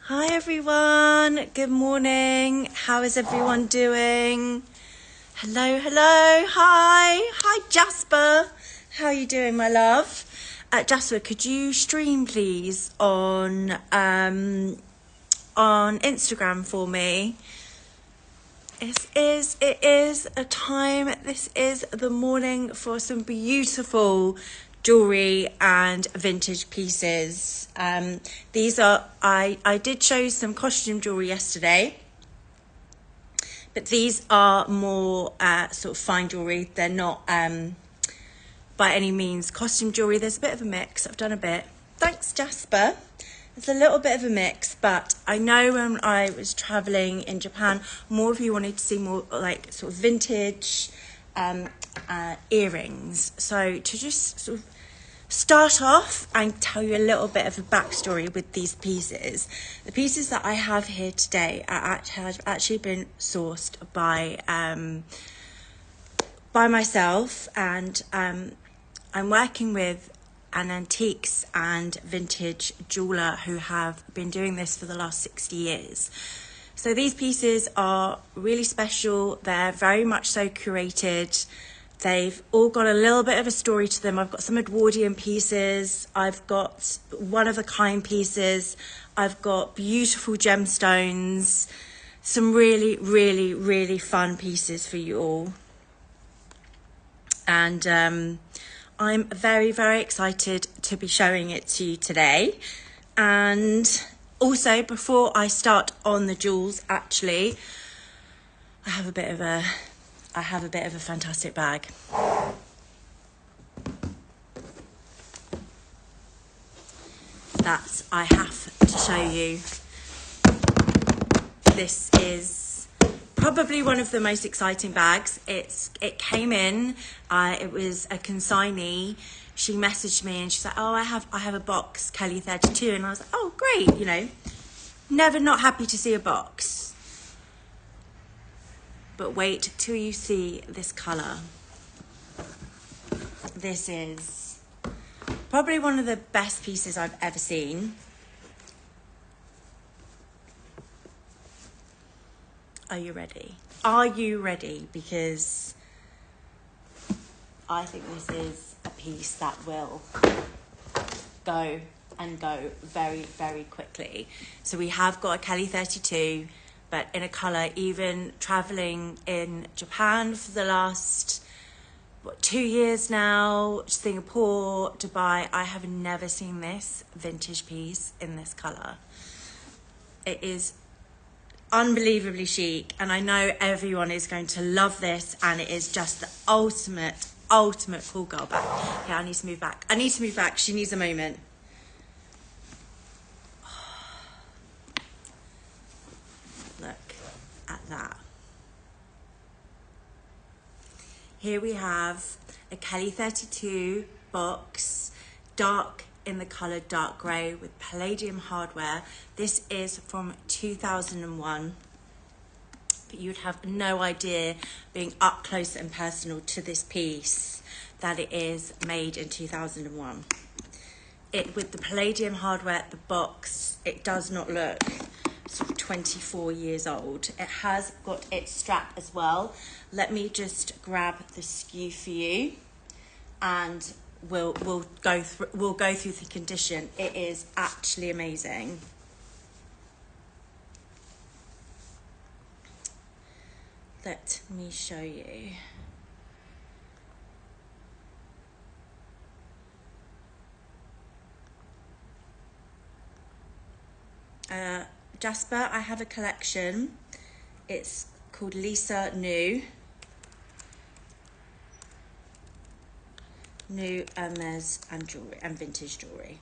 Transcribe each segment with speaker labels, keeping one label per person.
Speaker 1: Hi everyone, good morning. How is everyone doing? Hello, hi Jasper. How are you doing, my love? Jasper, could you stream please on Instagram for me? It is a time, this is the morning for some beautiful jewellery and vintage pieces. These are, I did show some costume jewellery yesterday, but these are more sort of fine jewellery. They're not by any means costume jewellery. There's a bit of a mix. I've done a bit. Thanks, Jasper. It's a little bit of a mix, but I know when I was traveling in Japan, more of you wanted to see more like sort of vintage earrings. So to just sort of start off and tell you a little bit of a backstory with these pieces. The pieces that I have here today have actually been sourced by myself, and I'm working with an antiques and vintage jeweler who have been doing this for the last 60 years. So these pieces are really special. They're very much so curated. They've all got a little bit of a story to them. I've got some Edwardian pieces. I've got one-of-a-kind pieces. I've got beautiful gemstones. Some really, really, really fun pieces for you all. And I'm very, very excited to be showing it to you today. And also, before I start on the jewels, actually, I have a bit of a fantastic bag. That I have to show you. This is probably one of the most exciting bags. It came in, it was a consignee. She messaged me and she's like, oh, I have a box, Kelly 32. And I was like, oh, great, you know, never not happy to see a box. But wait till you see this colour. This is probably one of the best pieces I've ever seen. Are you ready? Are you ready? Because I think this is a piece that will go very, very quickly. So we have got a Kelly 32, but in a colour. Even travelling in Japan for the last 2 years now, Singapore, Dubai, I have never seen this vintage piece in this colour. It is unbelievably chic, and I know everyone is going to love this, and it is just the ultimate cool girl bag. Yeah, I need to move back. She needs a moment. Look at that. Here we have a Kelly 32 box, dark in the colour dark grey with palladium hardware. This is from 2001, but you'd have no idea, being up close and personal to this piece, that it is made in 2001. It, with the palladium hardware, the box, it does not look sort of 24 years old. It has got its strap as well. Let me just grab the SKU for you, and we'll go through the condition. It is actually amazing. Let me show you. Jasper, I have a collection. It's called Lisa New Hermes and jewelry and vintage jewelry.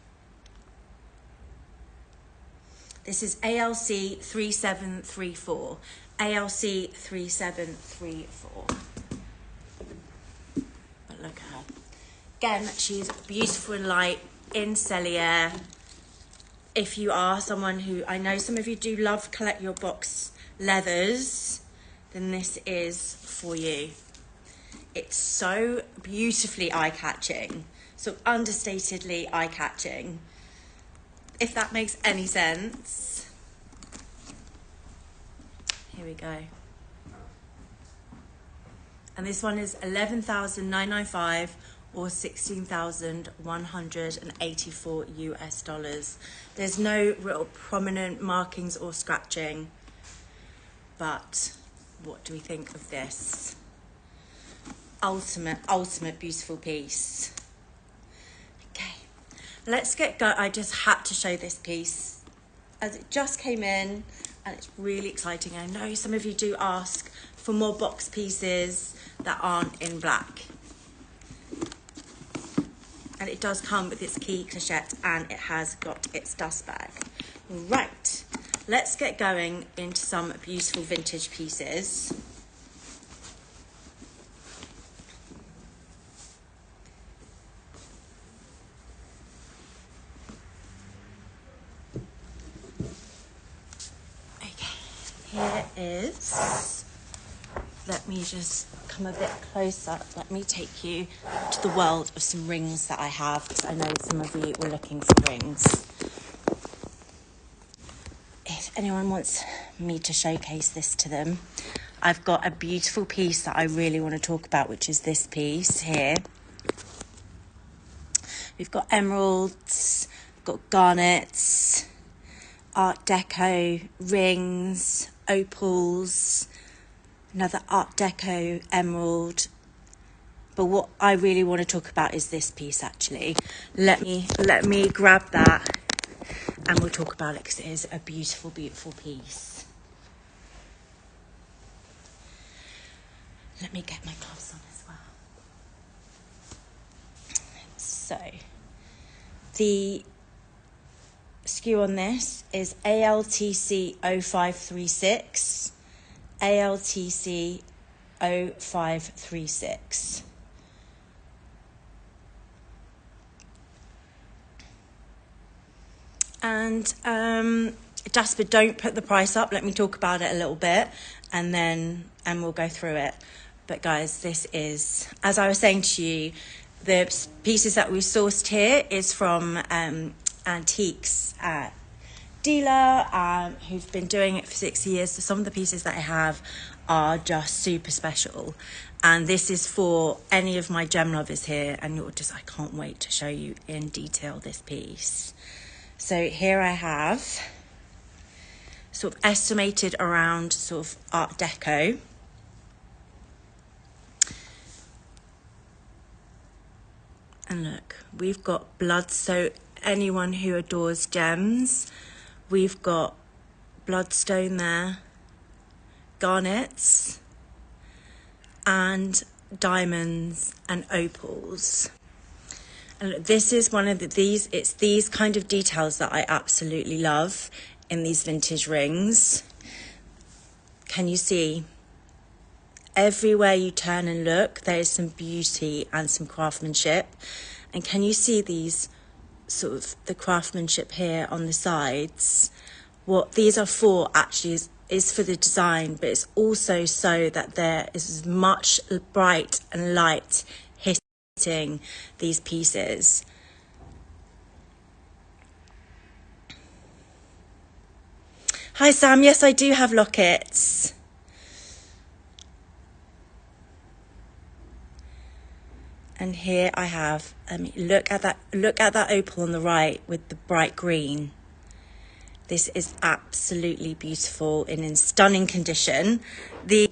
Speaker 1: This is ALC 3734. ALC 3734. But look at her. Again, she's beautiful and light in Cellier. If you are someone who, I know some of you do love collect your box leathers, then this is for you. It's so beautifully eye-catching, so understatedly eye-catching, if that makes any sense. Here we go. And this one is 11,995 or 16,184 US dollars. There's no real prominent markings or scratching, but what do we think of this? Ultimate beautiful piece. Okay, let's get going. I just had to show this piece as it just came in, and it's really exciting. I know some of you do ask for more box pieces that aren't in black. And it does come with its key clochette, and it has got its dust bag. Right, let's get going into some beautiful vintage pieces. Okay, here is, let me just come a bit closer. Let me take you to the world of some rings that I have, because I know some of you were looking for rings. If anyone wants me to showcase this to them, I've got a beautiful piece that I really want to talk about, which is this piece here. We've got emeralds, got garnets, Art Deco rings, opals, another Art Deco emerald. But what I really want to talk about is this piece, actually. Let me grab that and we'll talk about it, because it is a beautiful, beautiful piece. Let me get my gloves on as well. So, the SKU on this is ALTC 0536, ALTC 0536. And Jasper, don't put the price up. Let me talk about it a little bit, and we'll go through it. But guys, this is, as I was saying to you, the pieces that we sourced here is from antiques dealer who've been doing it for 6 years. So some of the pieces that I have are just super special, and this is for any of my gem lovers here, and I can't wait to show you in detail this piece. So here I have sort of estimated around sort of Art Deco. And look, we've got blood, so anyone who adores gems, we've got bloodstone there, garnets, and diamonds and opals. And look, this is one of it's these kind of details that I absolutely love in these vintage rings. Can you see? Everywhere you turn and look, there is some beauty and some craftsmanship. And can you see these sort of the craftsmanship here on the sides? What these are for actually is for the design, but it's also so that there is as much bright and light hitting these pieces. Hi Sam, yes I do have lockets. And here I have, look at that opal on the right with the bright green. This is absolutely beautiful and in stunning condition. The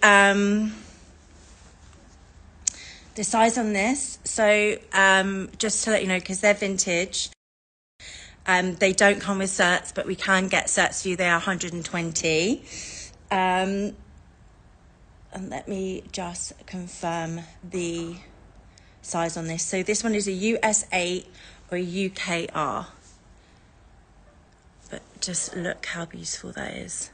Speaker 1: size on this, so just to let you know, because they're vintage, they don't come with certs, but we can get certs for you. They are 120. And let me just confirm the size on this. So this one is a US 8 or a UK R. But just look how beautiful that is.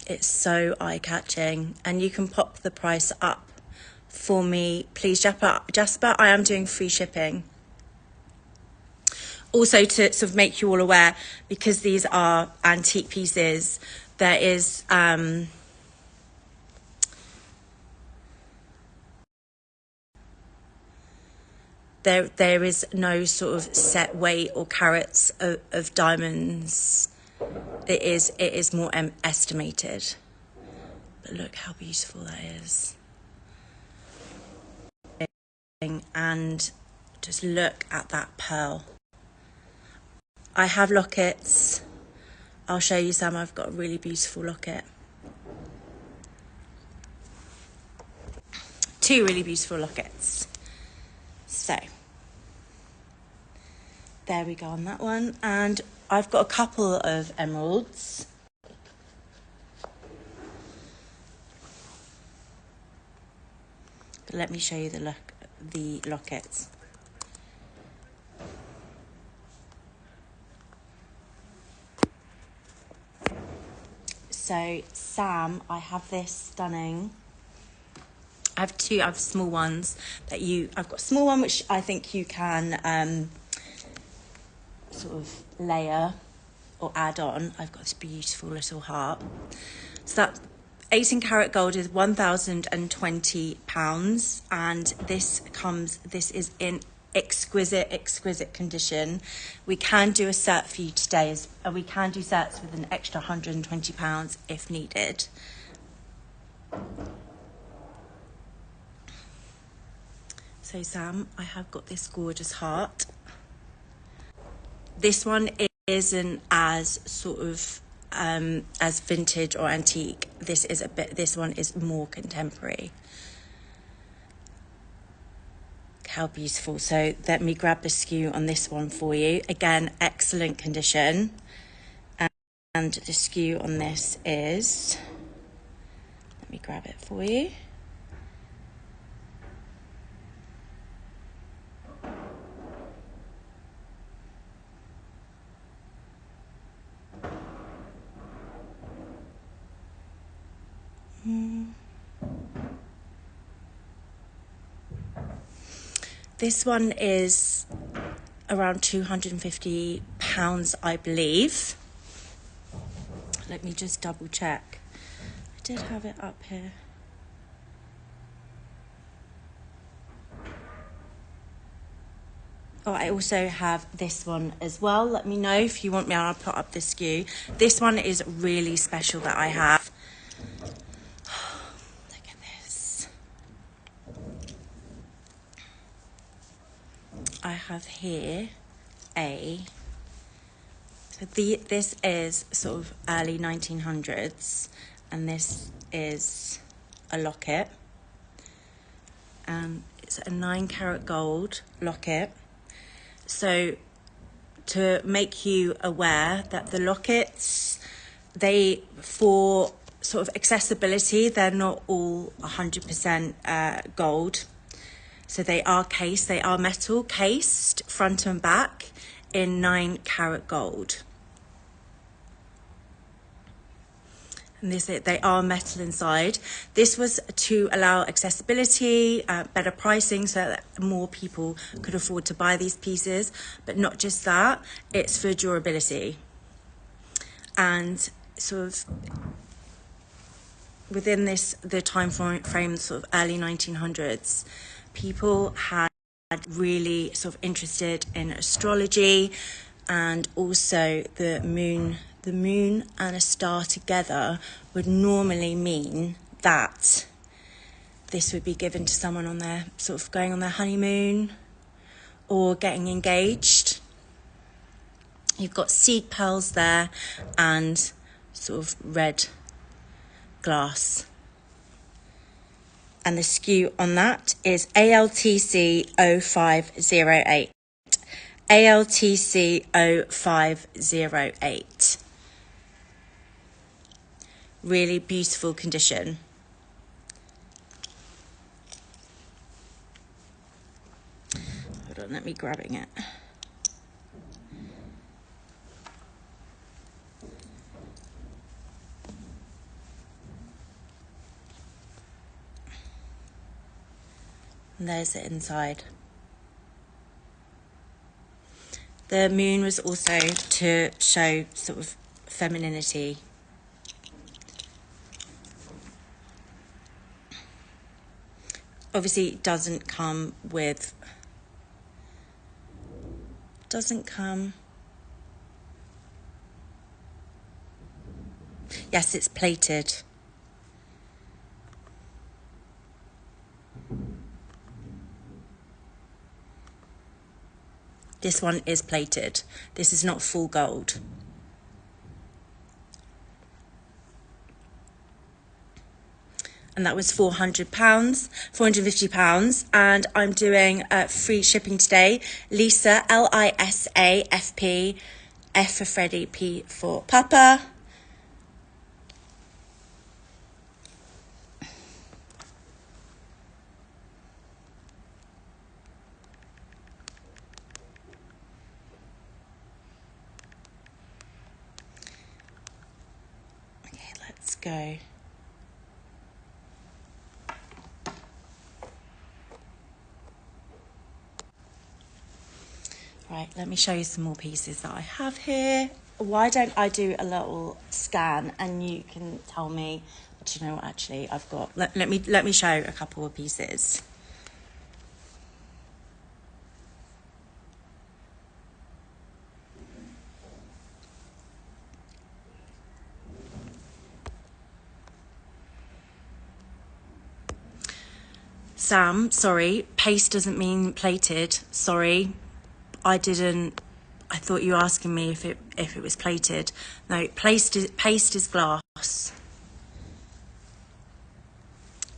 Speaker 1: It's so eye-catching, and you can pop the price up for me, please, Jasper. I am doing free shipping. Also, to sort of make you all aware, because these are antique pieces, there is there is no sort of set weight or carats of diamonds. It is more estimated. But look how beautiful that is. And just look at that pearl. I have lockets. I'll show you some. I've got a really beautiful locket. Two really beautiful lockets. So there we go on that one. And I've got a couple of emeralds. But let me show you the lockets. So Sam, I have this stunning. I have small ones that I've got a small one which I think you can sort of layer or add on. I've got this beautiful little heart. So that 18 karat gold is £1,020, and this is in exquisite condition. We can do a cert for you today, we can do certs with an extra £120 if needed. So Sam, I have got this gorgeous heart. This one isn't as sort of as vintage or antique. This one is more contemporary. How beautiful. So let me grab the skew on this one for you. Again, excellent condition. And the skew on this is, let me grab it for you. This one is around £250, I believe. Let me just double check. I did have it up here. Oh, I also have this one as well. Let me know if you want me, I'll put up the skew. This one is really special that I have. Look at this. I have here this is sort of early 1900s, and this is a locket. It's a 9 karat gold locket. So to make you aware that the lockets, for sort of accessibility, they're not all 100% gold. So they are metal cased front and back in 9 karat gold. And they are metal inside. This was to allow accessibility, better pricing, so that more people could afford to buy these pieces. But not just that, it's for durability. And sort of within the time frame, sort of early 1900s, people had really sort of interested in astrology, and also the moon and a star together would normally mean that this would be given to someone on their sort of going on their honeymoon or getting engaged. You've got seed pearls there and sort of red glass. And the skew on that is ALTC 0508. ALTC 0508. Really beautiful condition. Hold on, let me grabbing it. And there's it inside. The moon was also to show sort of femininity. Obviously, it doesn't come with doesn't come. Yes, it's plated. This one is plated. This is not full gold. And that was £400, £450, and I'm doing free shipping today. Lisa, Lisa, FP, F for Freddie, P for Papa. Okay, let's go. Right, let me show you some more pieces that I have here. Why don't I do a little scan and you can tell me, do you know what actually I've got? Let me show a couple of pieces. Sam, sorry, paste doesn't mean plated. Sorry, I thought you were asking me if it was plated. No, paste is glass.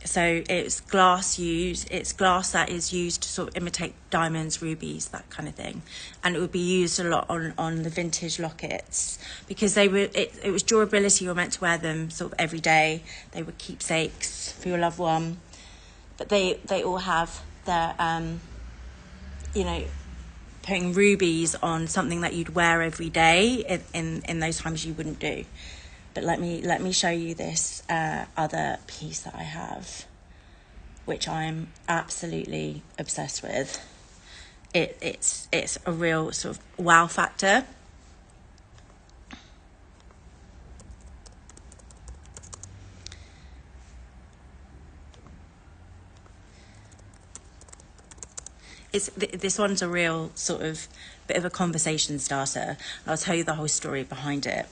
Speaker 1: So it's glass that is used to sort of imitate diamonds, rubies, that kind of thing. And it would be used a lot on the vintage lockets because it was durability. You're meant to wear them sort of every day. They were keepsakes for your loved one. But they all have their, putting rubies on something that you'd wear every day in those times you wouldn't do. But let me show you this other piece that I have, which I'm absolutely obsessed with. It's a real sort of wow factor. This one's a real sort of bit of a conversation starter. I'll tell you the whole story behind it.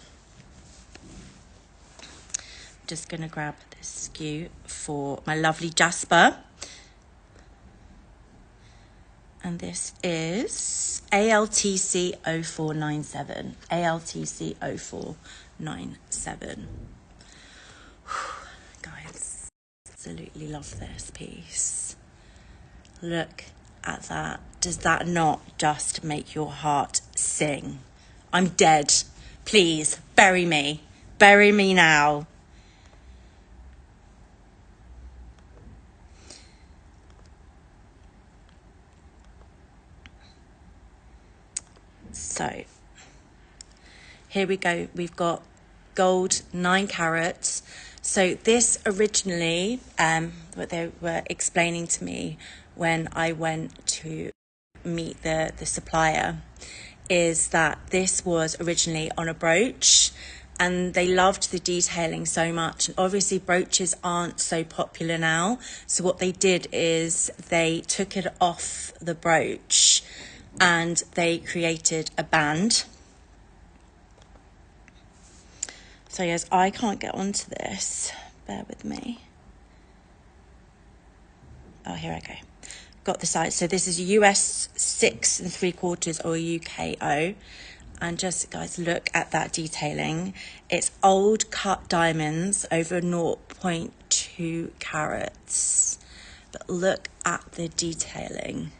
Speaker 1: I'm just going to grab this skew for my lovely Jasper. And this is ALTC 0497. ALTC 0497. Guys, absolutely love this piece. Look at that. Does that not just make your heart sing? I'm dead. Please bury me. Bury me now. So here we go. We've got gold 9 carats. So this originally, what they were explaining to me when I went to meet the supplier, is that this was originally on a brooch and they loved the detailing so much. And obviously brooches aren't so popular now. So what they did is they took it off the brooch and they created a band. So yes, I can't get onto this. Bear with me. Oh, here I go. Got the size. So this is US 6 3/4 or UKO. And just, guys, look at that detailing. It's old cut diamonds over 0.2 carats. But look at the detailing.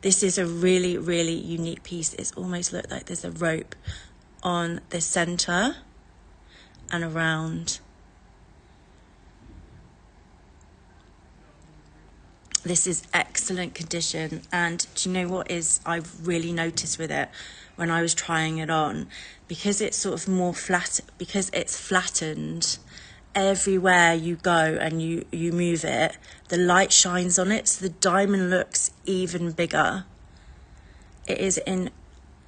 Speaker 1: This is a really, really unique piece. It's almost looked like there's a rope on the center and around. This is excellent condition, and do you know what is I've really noticed with it when I was trying it on, because it's sort of more flat, because it's flattened everywhere you go and you move it, the light shines on it, so the diamond looks even bigger. It is in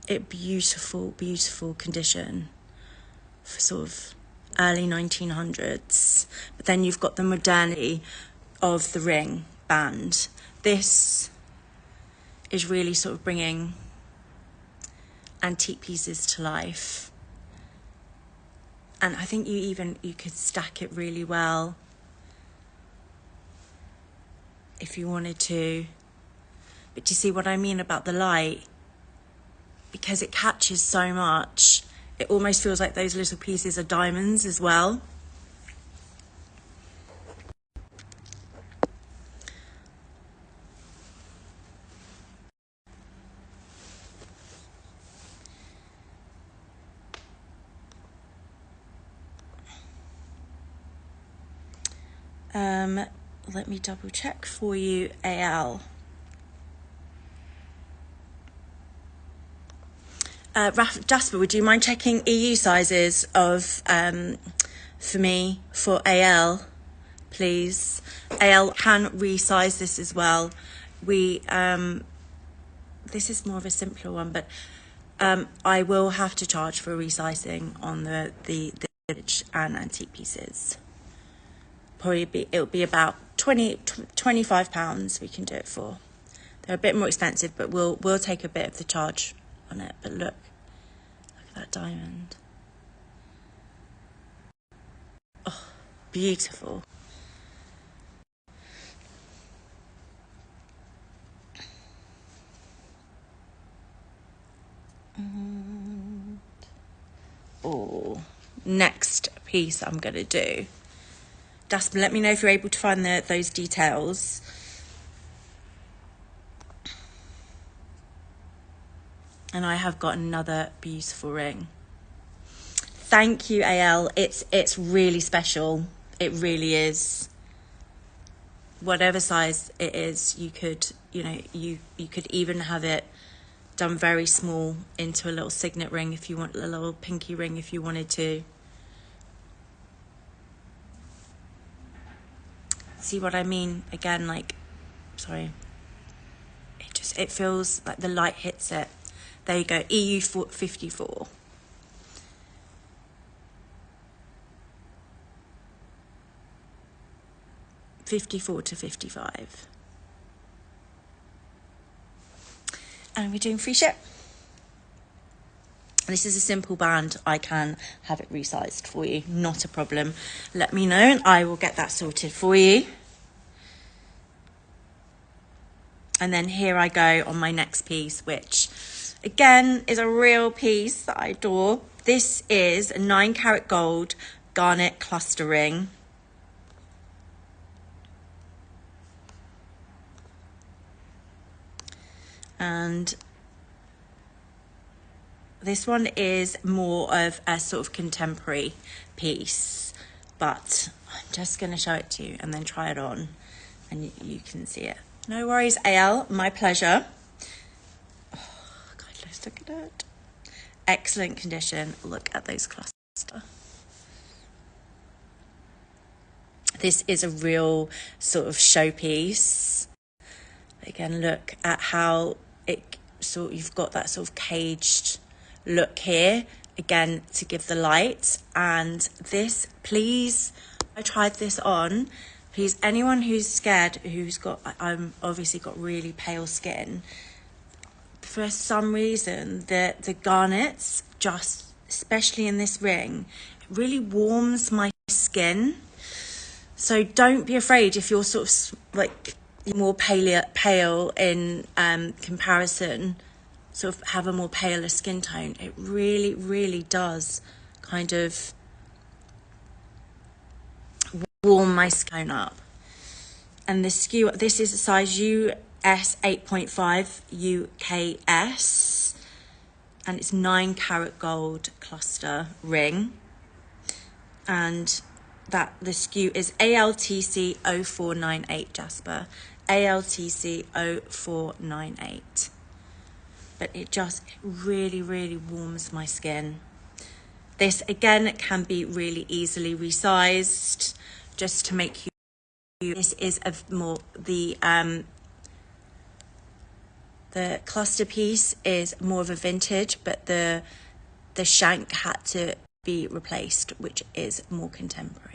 Speaker 1: a beautiful condition for sort of early 1900s, but then you've got the modernity of the ring band. This is really sort of bringing antique pieces to life. And I think you could stack it really well if you wanted to. But do you see what I mean about the light? Because it catches so much, it almost feels like those little pieces are diamonds as well. Let me double check for you, AL. Jasper, would you mind checking EU sizes of for me for AL, please? AL can resize this as well. This is more of a simpler one, but I will have to charge for resizing on the vintage and antique pieces. It'll be about £25 we can do it for. They're a bit more expensive, but we'll take a bit of the charge on it. But look at that diamond. Oh, beautiful. Oh, next piece I'm gonna do. Jasper, let me know if you're able to find those details. And I have got another beautiful ring. Thank you, AL. It's really special. It really is. Whatever size it is, you could even have it done very small into a little signet ring if you want, a little pinky ring if you wanted to. See what I mean? Again, like, sorry. It feels like the light hits it. There you go, EU 54. £54 to £55. And we're doing free ship. This is a simple band. I can have it resized for you, not a problem. Let me know and I will get that sorted for you. And then here I go on my next piece, which again is a real piece that I adore. This is a 9-carat gold garnet cluster ring. And this one is more of a sort of contemporary piece, but I'm just going to show it to you and then try it on and you can see it. No worries, AL, my pleasure. Oh, God, let's look at it. Excellent condition. Look at those clusters. This is a real sort of showpiece. Again, look at how you've got that sort of caged look here, again to give the light. And this, please, I tried this on, please, anyone who's scared, I'm obviously got really pale skin, for some reason the garnets, just especially in this ring, it really warms my skin. So don't be afraid if you're sort of like more pale in comparison, sort of have a more paler skin tone. It really, really does kind of warm my skin up. And the skew, this is a size US 8.5 UKS, and it's 9-carat gold cluster ring. And that the skew is ALTC 0498, Jasper. ALTC 0498. But it really, really warms my skin. This again can be really easily resized just to make you. This is the cluster piece is more of a vintage, but the shank had to be replaced, which is more contemporary.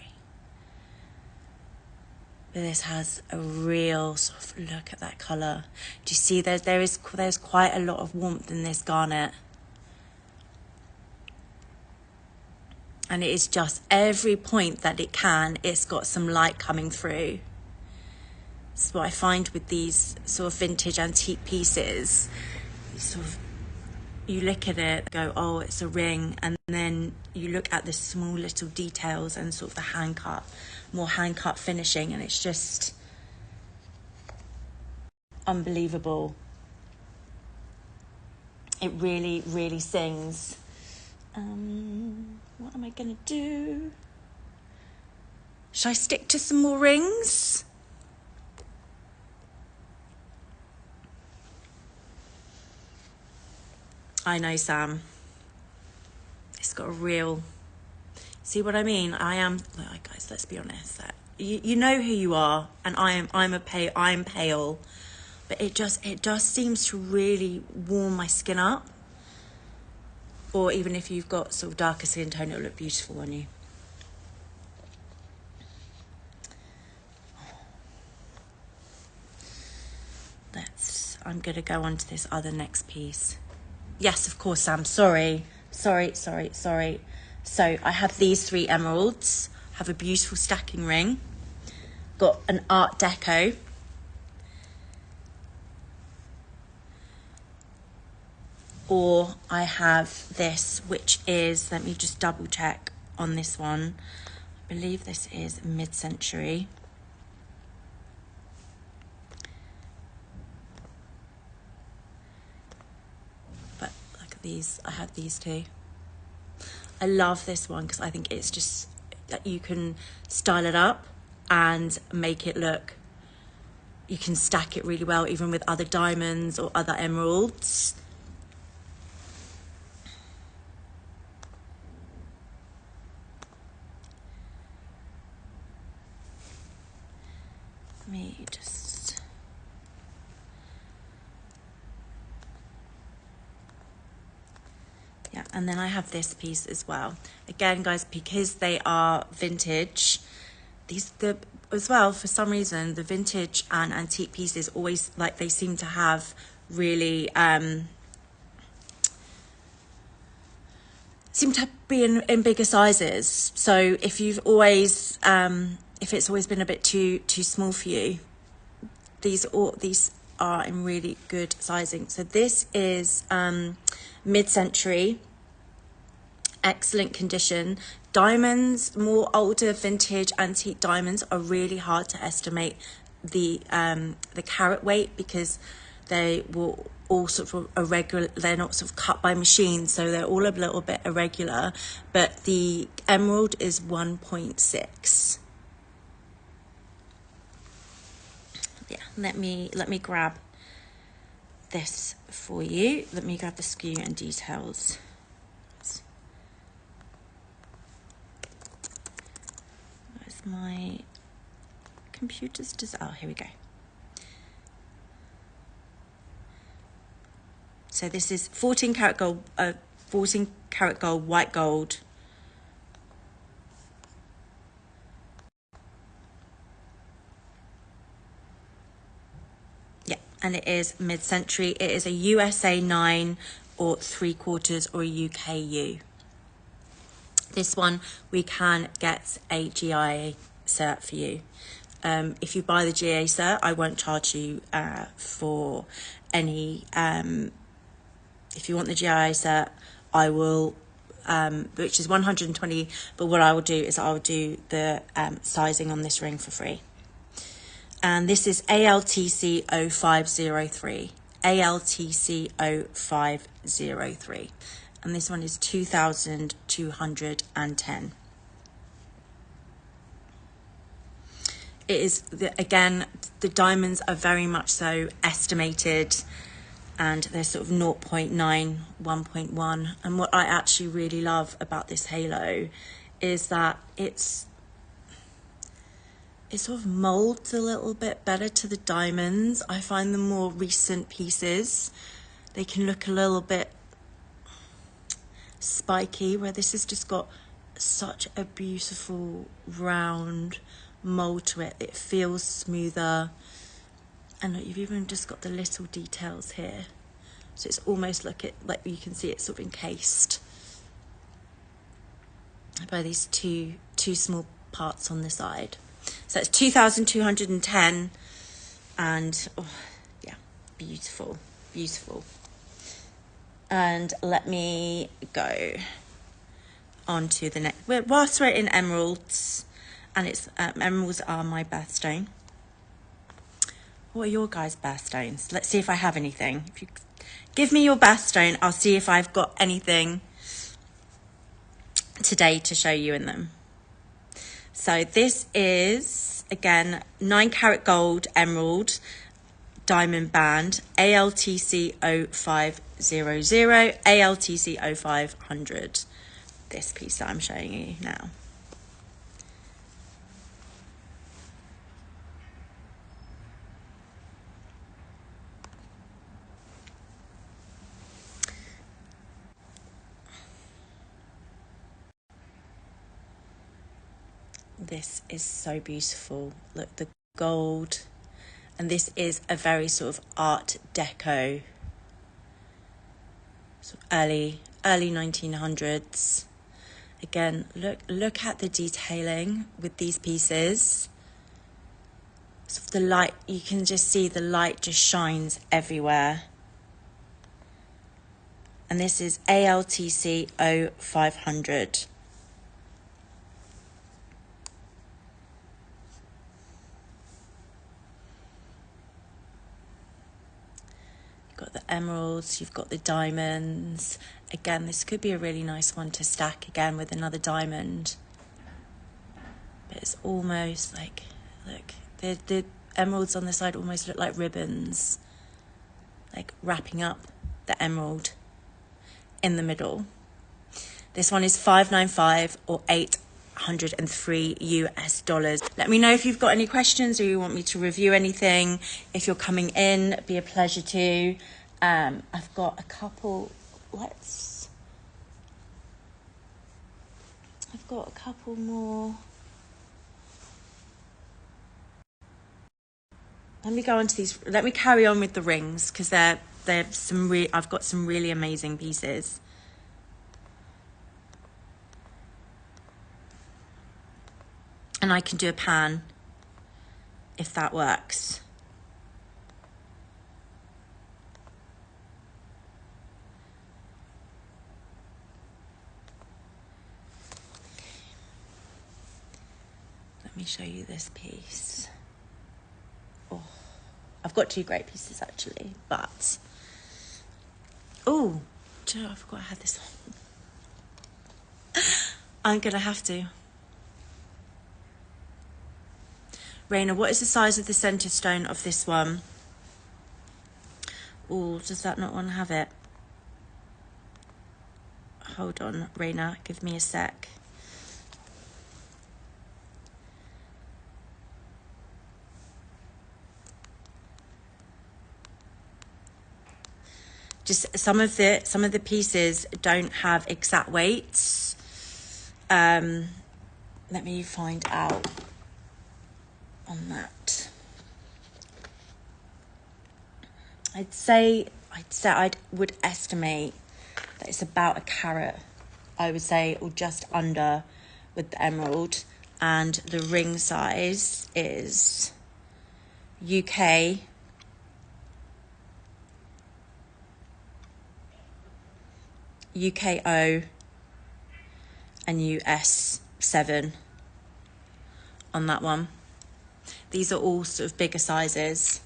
Speaker 1: But this has a real sort of look at that colour. Do you see there's quite a lot of warmth in this garnet? And it is just every point that it can, it's got some light coming through. That's what I find with these sort of vintage antique pieces. You look at it, go, oh, it's a ring, and then you look at the small little details and sort of the hand cut, more hand cut finishing, and it's just unbelievable. It really, really sings. What am I gonna do? Should I stick to some more rings? I know, Sam. It's got a real... See what I mean? Guys, let's be honest. You know who you are, and I'm pale, but it just seems to really warm my skin up. Or even if you've got sort of darker skin tone, it'll look beautiful on you. I'm gonna go on to this other next piece. Yes, of course, Sam. Sorry. So I have these 3 emeralds, have a beautiful stacking ring, got an Art Deco, or I have this, which is, let me just double check on this one. I believe this is mid-century. But look at these, I have these 2. I love this one because I think it's just that you can style it up and make it look, you can stack it really well even with other diamonds or other emeralds. Let me just... Yeah, and then I have this piece as well. Again, guys, because they are vintage, as well, for some reason, the vintage and antique pieces always, like, they seem to have really, seem to be in bigger sizes. So if you've always, if it's always been a bit too small for you, these are in really good sizing. So this is mid-century, excellent condition. Diamonds, more older vintage antique diamonds, are really hard to estimate the carat weight because they will all sort of irregular. They're not sort of cut by machine, so they're all a little bit irregular. But the emerald is 1.6. Yeah, let me grab this for you. Let me grab the SKU and details. Where's my computer's oh, here we go. So this is 14 karat gold, 14 karat gold, white gold. Yeah, and it is mid-century. It is a USA 9 or 3/4 or a UKU. This one, we can get a GIA cert for you. If you buy the GIA cert, I won't charge you for any... if you want the GIA cert, I will, which is 120, but what I will do is I'll do the sizing on this ring for free. And this is ALTC 0503. ALTC 0503. And this one is 2,210. It is, again, the diamonds are very much so estimated, and they're sort of 0.9, 1.1. And what I actually really love about this halo is that it sort of molds a little bit better to the diamonds. I find the more recent pieces, they can look a little bit spiky, where this has just got such a beautiful round mold to it. It feels smoother, and look, you've even just got the little details here, so it's almost like you can see it's sort of encased. by these two small parts on the side. So it's 2,210, and oh, yeah, beautiful, beautiful. And let me go on to the next. Whilst we're in emeralds, and it's emeralds are my birthstone. What are your guys' birthstones? Let's see if I have anything. If you give me your birthstone, I'll see if I've got anything today to show you in them. So this is, again, 9 karat gold emerald diamond band, ALTC 0500, ALTC 0500. This piece that I'm showing you now. This is so beautiful. Look, the gold, and this is a very sort of art deco, sort of early 1900s. Again, look at the detailing with these pieces. Sort of the light, you can just see the light just shines everywhere. And this is ALTC 0500. You've got the emeralds, you've got the diamonds. Again, this could be a really nice one to stack again with another diamond. But it's almost like, look, the emeralds on the side almost look like ribbons, like wrapping up the emerald in the middle. This one is $595 or $803 US. Let me know if you've got any questions or you want me to review anything. If you're coming in, it'd be a pleasure to. I've got a couple. I've got a couple more. Let me go on to these. Let me carry on with the rings because they're some. I've got some really amazing pieces. And I can do a pan if that works. Let me show you this piece. Oh, I've got 2 great pieces actually, but oh, I forgot I had this on. I'm gonna have to. Raina, what is the size of the centre stone of this one? Oh, does that not one have it? Hold on, Raina, give me a sec. Just some of the pieces don't have exact weights. Let me find out on that. I would estimate that it's about a carat, I would say, or just under with the emerald. And the ring size is UK UKO and US 7 on that one. These are all sort of bigger sizes.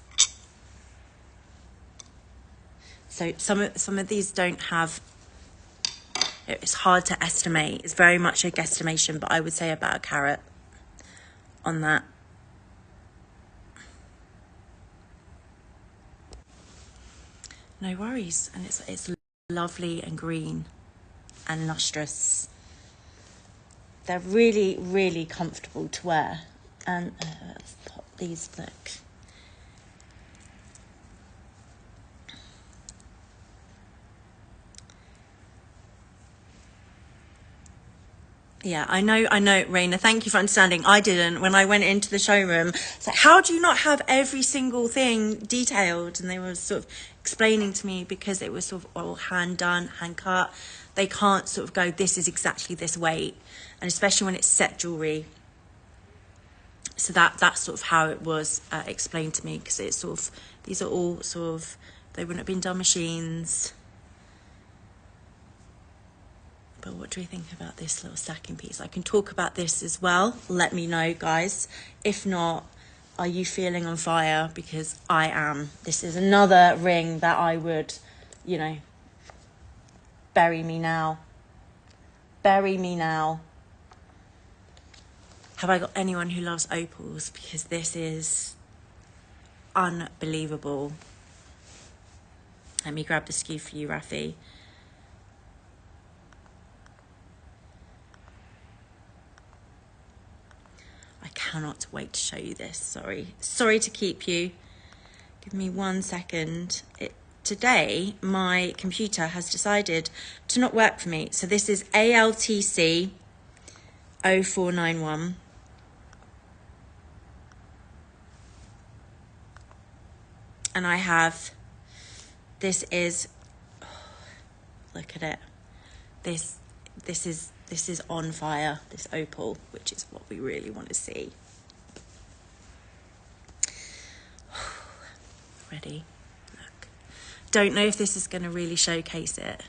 Speaker 1: So some of these don't have, it's hard to estimate. It's very much a guesstimation, but I would say about a carat on that. No worries. And it's lovely and green and lustrous. They're really, really comfortable to wear. And let's pop these, look. Yeah, I know, Raina. Thank you for understanding. I didn't. When I went into the showroom, it's like, how do you not have every single thing detailed? And they were sort of explaining to me because it was sort of all hand done, hand cut. they can't sort of go, this is exactly this weight, and especially when it's set jewellery. So that's sort of how it was explained to me, because it's sort of, these are all sort of, they wouldn't have been done machines. But what do we think about this little stacking piece? I can talk about this as well. Let me know, guys. If not, are you feeling on fire? Because I am. This is another ring that I would, you know, bury me now. Bury me now. Have I got anyone who loves opals? Because this is unbelievable. Let me grab the skew for you, Rafi. I cannot wait to show you this. Sorry to keep you. Give me 1 second. Today, my computer has decided to not work for me. So this is ALTC 0491. And I have, this is, oh, look at it. This is on fire, this opal, which is what we really want to see. Ready? Look. Don't know if this is going to really showcase it,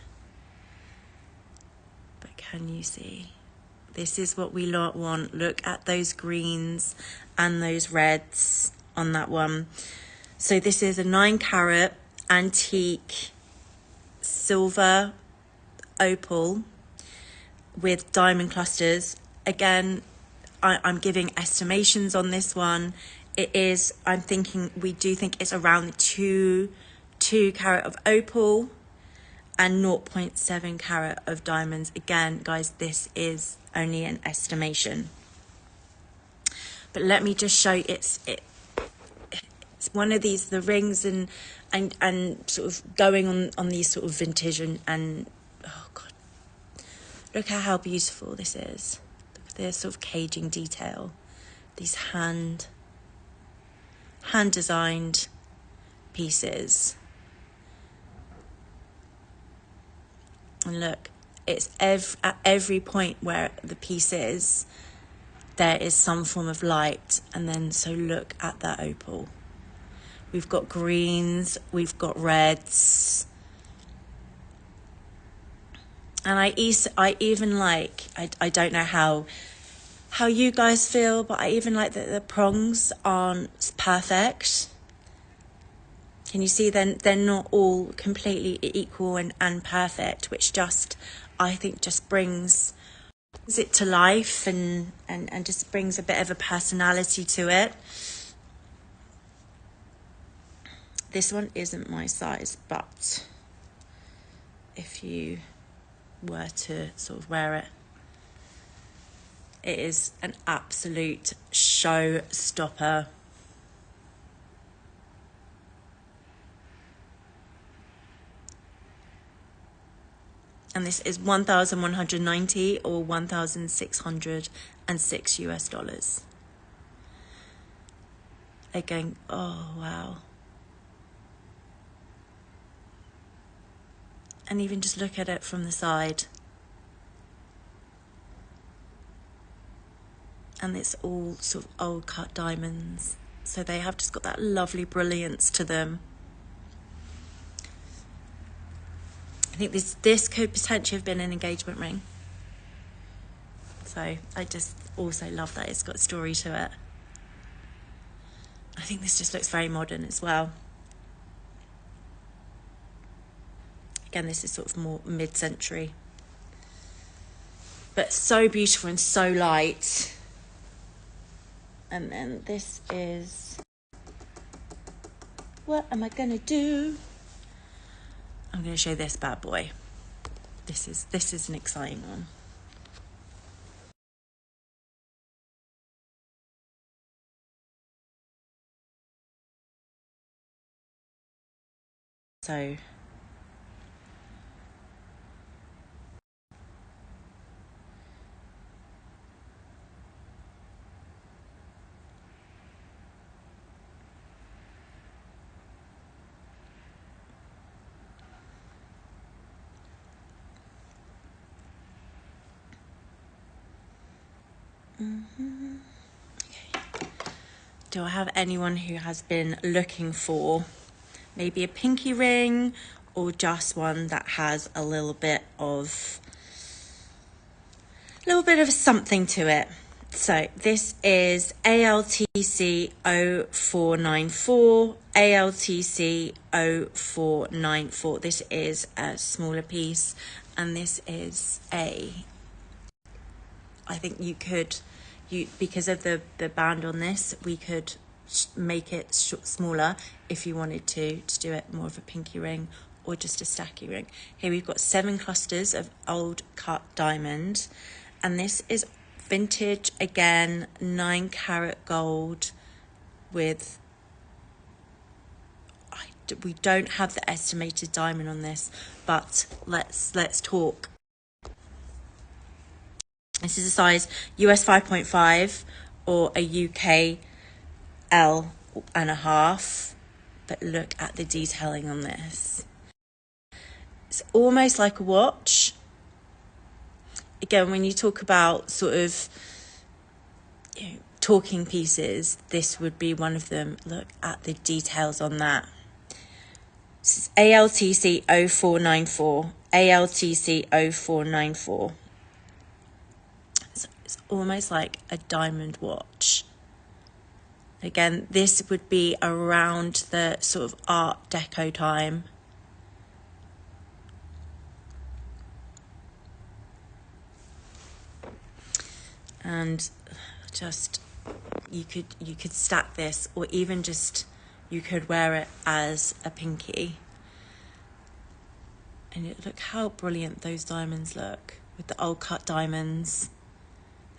Speaker 1: but can you see? This is what we want. Look at those greens and those reds on that one. So this is a 9-carat antique silver opal with diamond clusters. Again, I'm giving estimations on this one. It is, we do think it's around 2 carat of opal and 0.7 carat of diamonds. Again, guys, this is only an estimation. But let me just show you, it's one of these, the rings and sort of going on these sort of vintage and oh God, look at how beautiful this is. Look at this sort of caging detail, these hand designed pieces. And look, it's at every point where the piece is, there is some form of light. And then, so look at that opal. We've got greens, we've got reds. And I even like, I don't know how you guys feel, but I even like that the prongs aren't perfect. Can you see then they're not all completely equal and perfect, which just, I think just brings it to life and just brings a bit of a personality to it. This one isn't my size, but if you were to sort of wear it, it is an absolute showstopper. And this is 1,190 or 1,606 US dollars. Again, oh wow. And even just look at it from the side. And it's all sort of old cut diamonds. So they have just got that lovely brilliance to them. I think this could potentially have been an engagement ring. So I just also love that it's got a story to it. I think this just looks very modern as well. Again, this is sort of more mid-century. But so beautiful and so light. And then this is, what am I gonna do? I'm gonna show this bad boy. This is an exciting one. So Do I have anyone who has been looking for maybe a pinky ring or just one that has a little bit of something to it? So this is ALTC 0494, ALTC 0494. This is a smaller piece, and this is I think because of the band on this, we could make it smaller if you wanted to do it more of a pinky ring or just a stacky ring. Here we've got 7 clusters of old cut diamond, and this is vintage again, 9 karat gold with, we don't have the estimated diamond on this, but let's talk. This is a size US 5.5 or a UK L and a half, but look at the detailing on this. It's almost like a watch. Again, when you talk about sort of talking pieces, this would be one of them. Look at the details on that. This is ALTC 0494, ALTC 0494. So it's almost like a diamond watch. Again, this would be around the sort of Art Deco time. And just you could stack this, or even just you could wear it as a pinky. And look how brilliant those diamonds look with the old cut diamonds.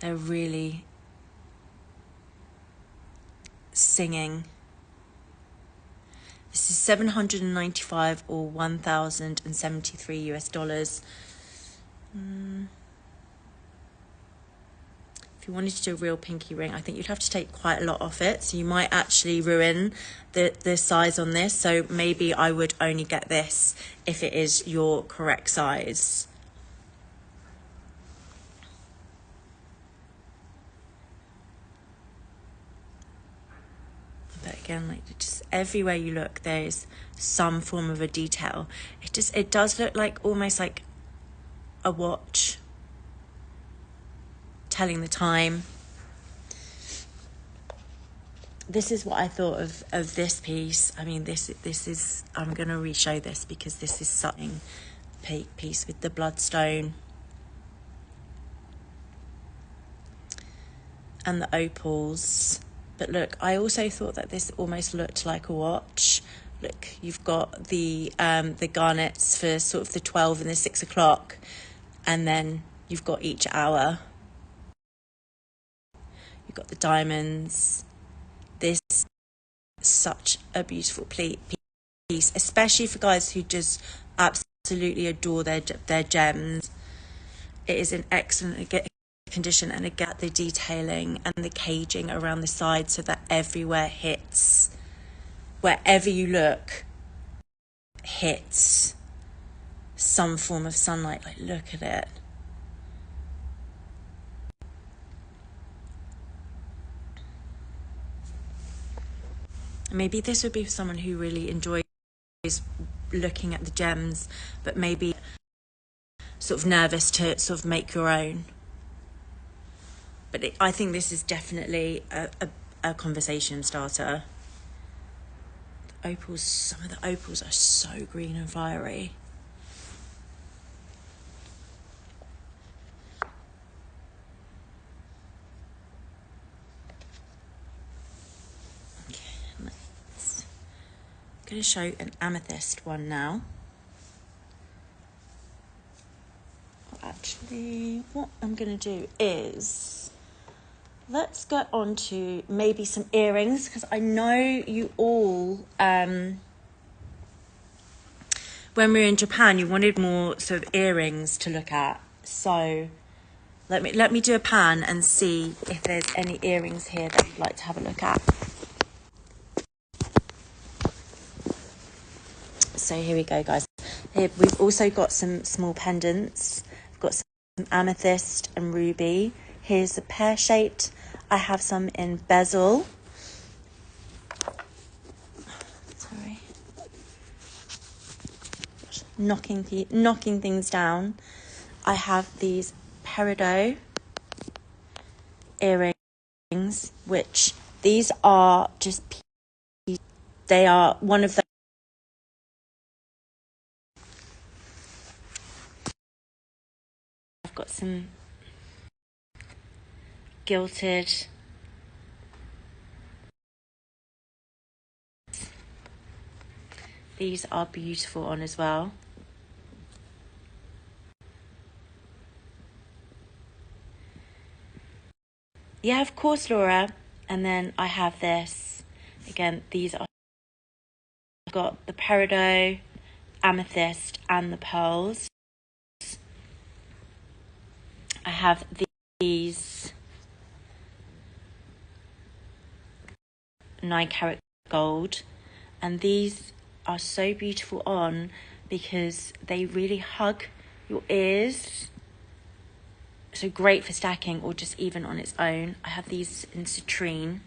Speaker 1: They're really singing. This is 795 or 1,073 US dollars. If you wanted to do a real pinky ring, I think you'd have to take quite a lot off it, so you might actually ruin the size on this. So maybe I would only get this if it is your correct size. But again, like just everywhere you look, there's some form of a detail. It does look like almost like a watch telling the time. This is what I thought of this piece. I mean, this is, I'm going to re-show this because this is something piece with the bloodstone and the opals. But look, I also thought that this almost looked like a watch. Look, you've got the garnets for sort of the 12 and the 6 o'clock, and then you've got each hour. You've got the diamonds. This is such a beautiful piece, especially for guys who just absolutely adore their gems. It is in excellent condition, and again, the detailing and the caging around the side so that everywhere hits, wherever you look, hits some form of sunlight. Like, look at it. Maybe this would be for someone who really enjoys looking at the gems, but maybe sort of nervous to sort of make your own. But I think this is definitely a conversation starter. The opals, some of the opals are so green and fiery. I'm going to show an amethyst one now. Actually, what I'm going to do is let's get on to maybe some earrings, because I know you all, when we were in Japan, you wanted more sort of earrings to look at. So let me do a pan and see if there's any earrings here that you'd like to have a look at. So here we go, guys. Here we've also got some small pendants. We've got some amethyst and ruby. Here's the pear-shaped. I have some in bezel. Sorry. Knocking things down. I have these peridot earrings, which these are just, they are one of the, I've got some gilded, these are beautiful on as well. Yeah, of course, Laura. And then I have this. Again, these are, I've got the peridot, amethyst, and the pearls. I have these 9-carat gold, and these are so beautiful on because they really hug your ears. So great for stacking or just even on its own. I have these in citrine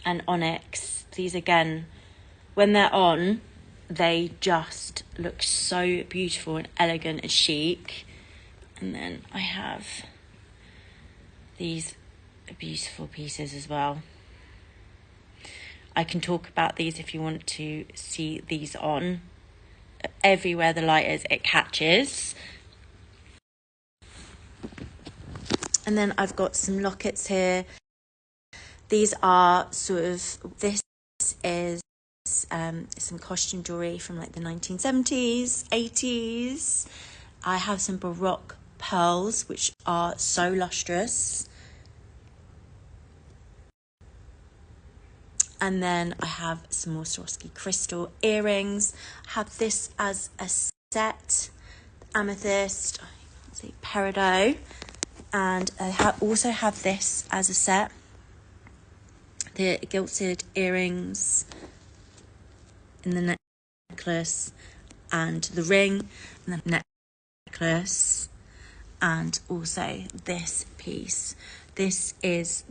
Speaker 1: and onyx. These again, when they're on, they just look so beautiful and elegant and chic. And then I have these beautiful pieces as well. I can talk about these if you want to see these on. Everywhere the light is, it catches. And then I've got some lockets here. These are sort of, this is some costume jewellery from like the 1970s, 80s. I have some Baroque pearls, which are so lustrous. And then I have some more Swarovski crystal earrings. I have this as a set, amethyst, let's see, peridot. And I also have this as a set, the gilded earrings in the necklace and the ring and the necklace, and also this piece. This is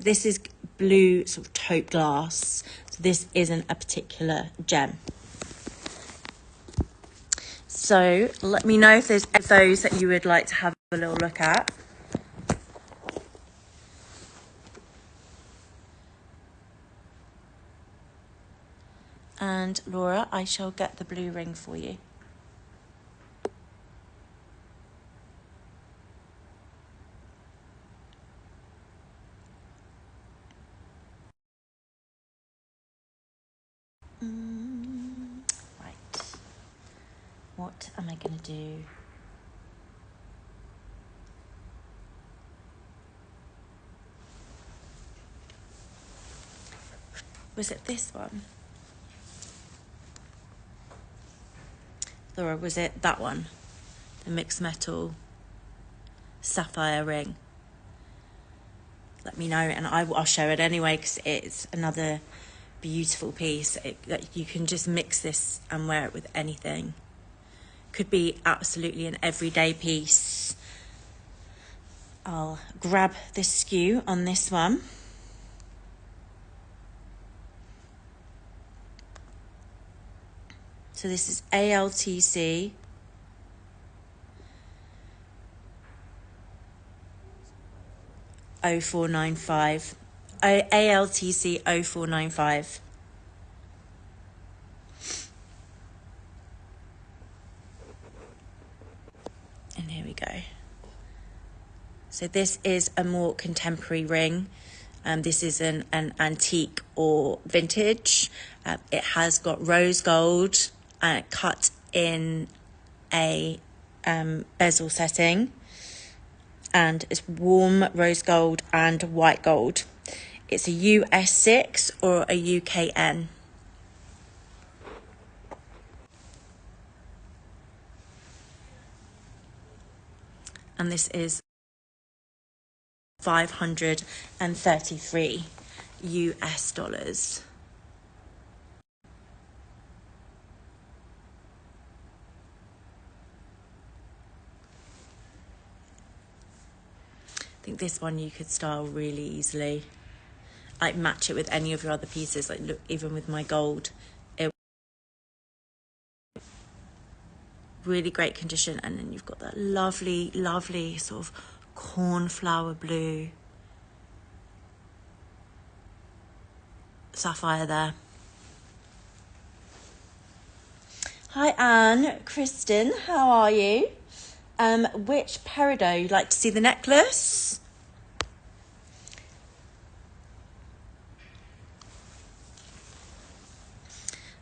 Speaker 1: blue sort of taupe glass, so this isn't a particular gem. So let me know if there's those that you would like to have a little look at. And Laura, I shall get the blue ring for you. Right. What am I going to do? Was it this one? Laura, was it that one? The mixed metal sapphire ring? Let me know and I'll show it anyway, because it's another beautiful piece. You can just mix this and wear it with anything. Could be absolutely an everyday piece. I'll grab this skew on this one. So this is ALTC 0495. ALTC 0495. And here we go. So this is a more contemporary ring. This is an antique or vintage. It has got rose gold cut in a bezel setting, and it's warm rose gold and white gold. It's a US 6 or a UKN. And this is 533 US dollars. think this one you could style really easily. Like match it with any of your other pieces. Like look, even with my gold, it really great condition. And then you've got that lovely, lovely sort of cornflower blue sapphire there. Hi Anne, Kristen, how are you? Which peridot you'd like to see the necklace?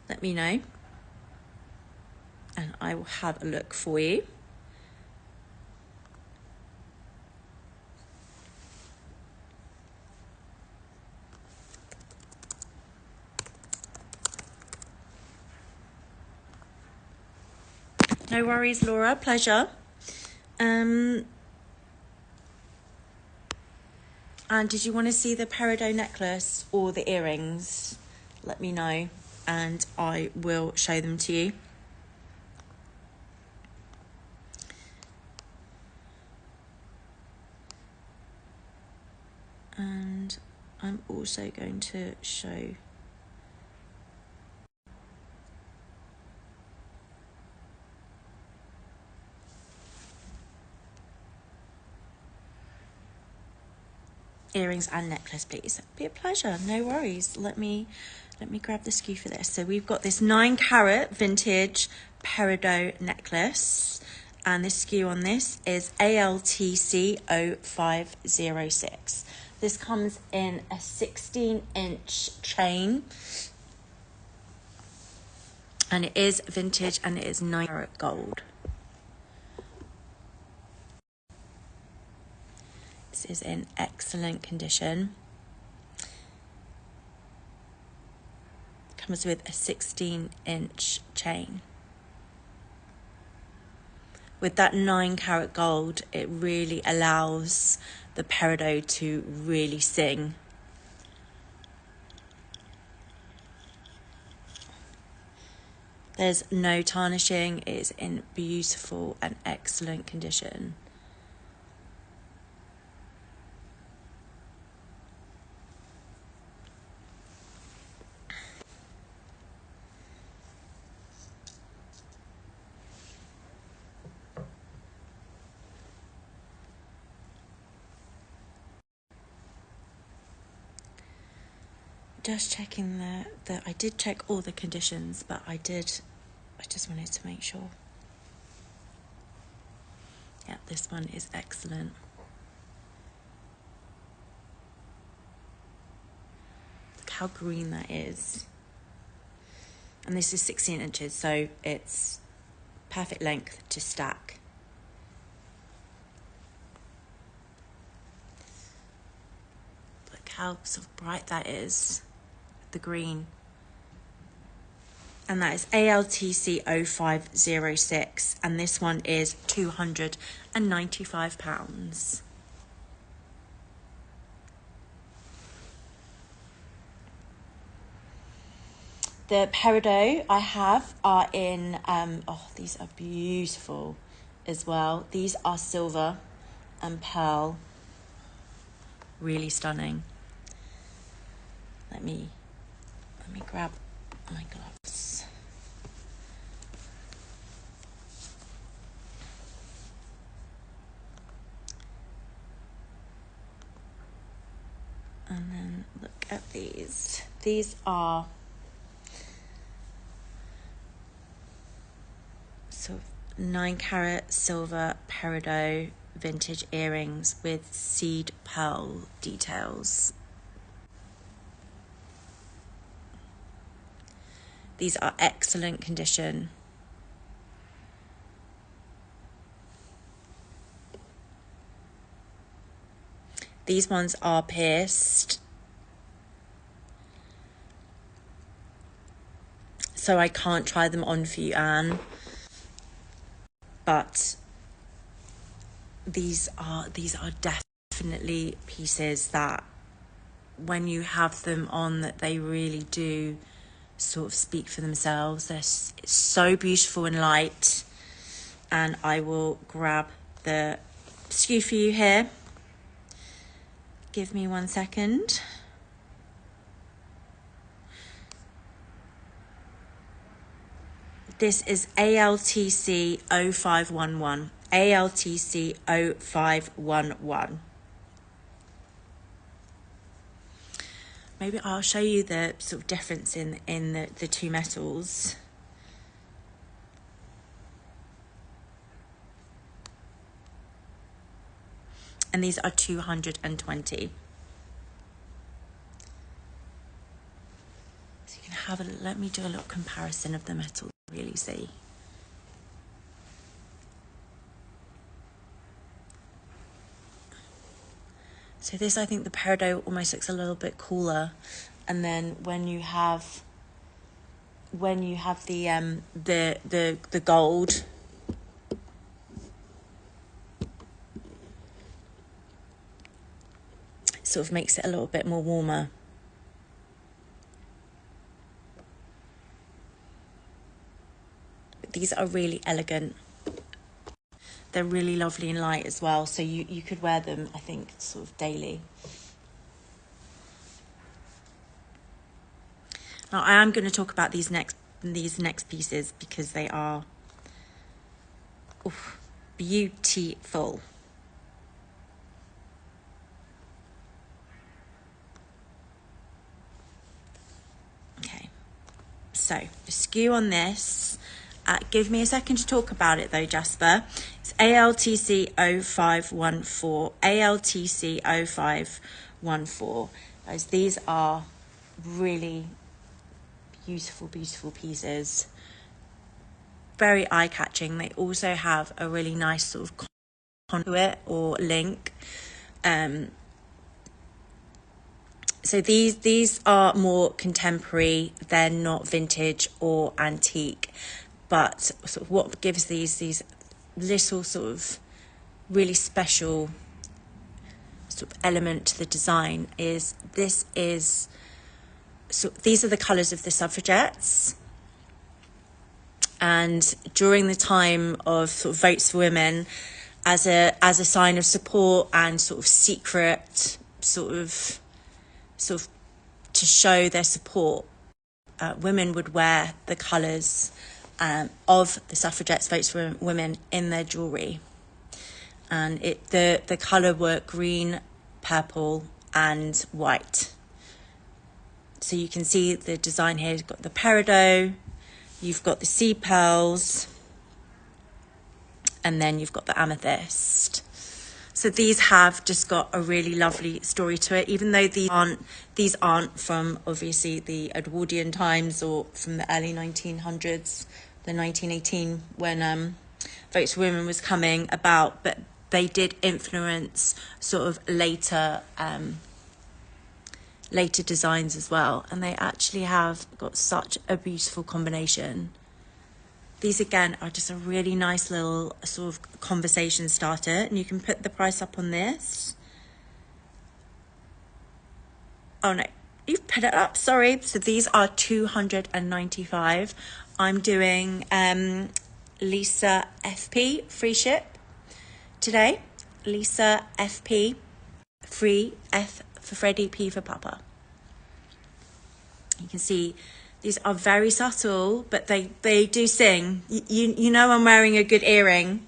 Speaker 1: Let me know and I will have a look for you. No worries, Laura, pleasure. And did you want to see the peridot necklace or the earrings? Let me know and I will show them to you. And I'm also going to show earrings and necklace, please. It'd be a pleasure, no worries. Let me grab the SKU for this. So we've got this 9-carat vintage peridot necklace, and the SKU on this is ALTC 0506. This comes in a 16-inch chain, and it is vintage and it is 9-carat gold. This is in excellent condition. Comes with a 16-inch chain. With that 9-carat gold, it really allows the peridot to really sing. There's no tarnishing. It is in beautiful and excellent condition. Just checking that I did check all the conditions, but I just wanted to make sure. Yeah, this one is excellent. Look how green that is. And this is 16 inches, so it's perfect length to stack. Look how sort of bright that is, the green. And that is ALTC 0506, and this one is £295. The peridot I have are in, these are beautiful as well. These are silver and pearl, really stunning. Let me grab my gloves. And then look at these. These are sort of 9-carat silver peridot vintage earrings with seed pearl details. These are excellent condition. These ones are pierced, so I can't try them on for you, Anne. But these are definitely pieces that when you have them on, that they really do sort of speak for themselves. It's so beautiful and light. And I will grab the SKU for you here. Give me 1 second. This is ALTC 0511. ALTC 0511. Maybe I'll show you the sort of difference in the two metals. And these are 220. So you can have a, let me do a little comparison of the metals, really see. So this, I think the peridot almost looks a little bit cooler. And then when you have the gold, it sort of makes it a little bit more warmer. But these are really elegant. They're really lovely and light as well, so you could wear them, I think, sort of daily. Now, I am going to talk about these next pieces because they are beautiful. Okay, so the skew on this. Give me a second to talk about it though, Jasper. It's ALTC 0514. ALTC 0514. Guys, these are really beautiful, beautiful pieces. Very eye-catching. They also have a really nice sort of conduit or link. So these are more contemporary. They're not vintage or antique. But sort of what gives these little sort of really special sort of element to the design is these are the colours of the suffragettes. And during the time of sort of votes for women, as a sign of support and sort of secret sort of to show their support, women would wear the colours of the suffragettes' votes for women in their jewellery. And the colour were green, purple and white. So you can see the design here. You've got the peridot, you've got the sea pearls, and then you've got the amethyst. So these have just got a really lovely story to it, even though these aren't from obviously the Edwardian times or from the early 1900s, the 1918 when Votes for Women was coming about, but they did influence sort of later designs as well, and they actually have got such a beautiful combination. These again are just a really nice little sort of conversation starter, and you can put the price up on this. Oh no, you've put it up, sorry. So these are 295. I'm doing Lisa FP free ship today. Lisa FP free, F for Freddie, P for Papa. You can see these are very subtle, but they do sing. You know I'm wearing a good earring.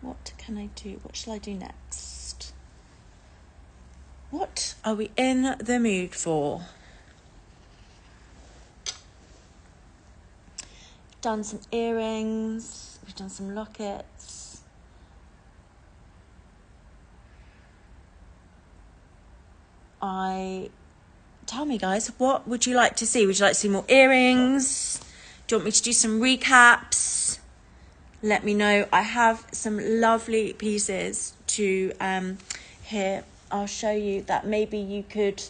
Speaker 1: What can I do? What shall I do next? What are we in the mood for? We've done some earrings. We've done some lockets. Tell me guys, what would you like to see? Would you like to see more earrings? Do you want me to do some recaps? Let me know. I have some lovely pieces to here. I'll show you that maybe you could,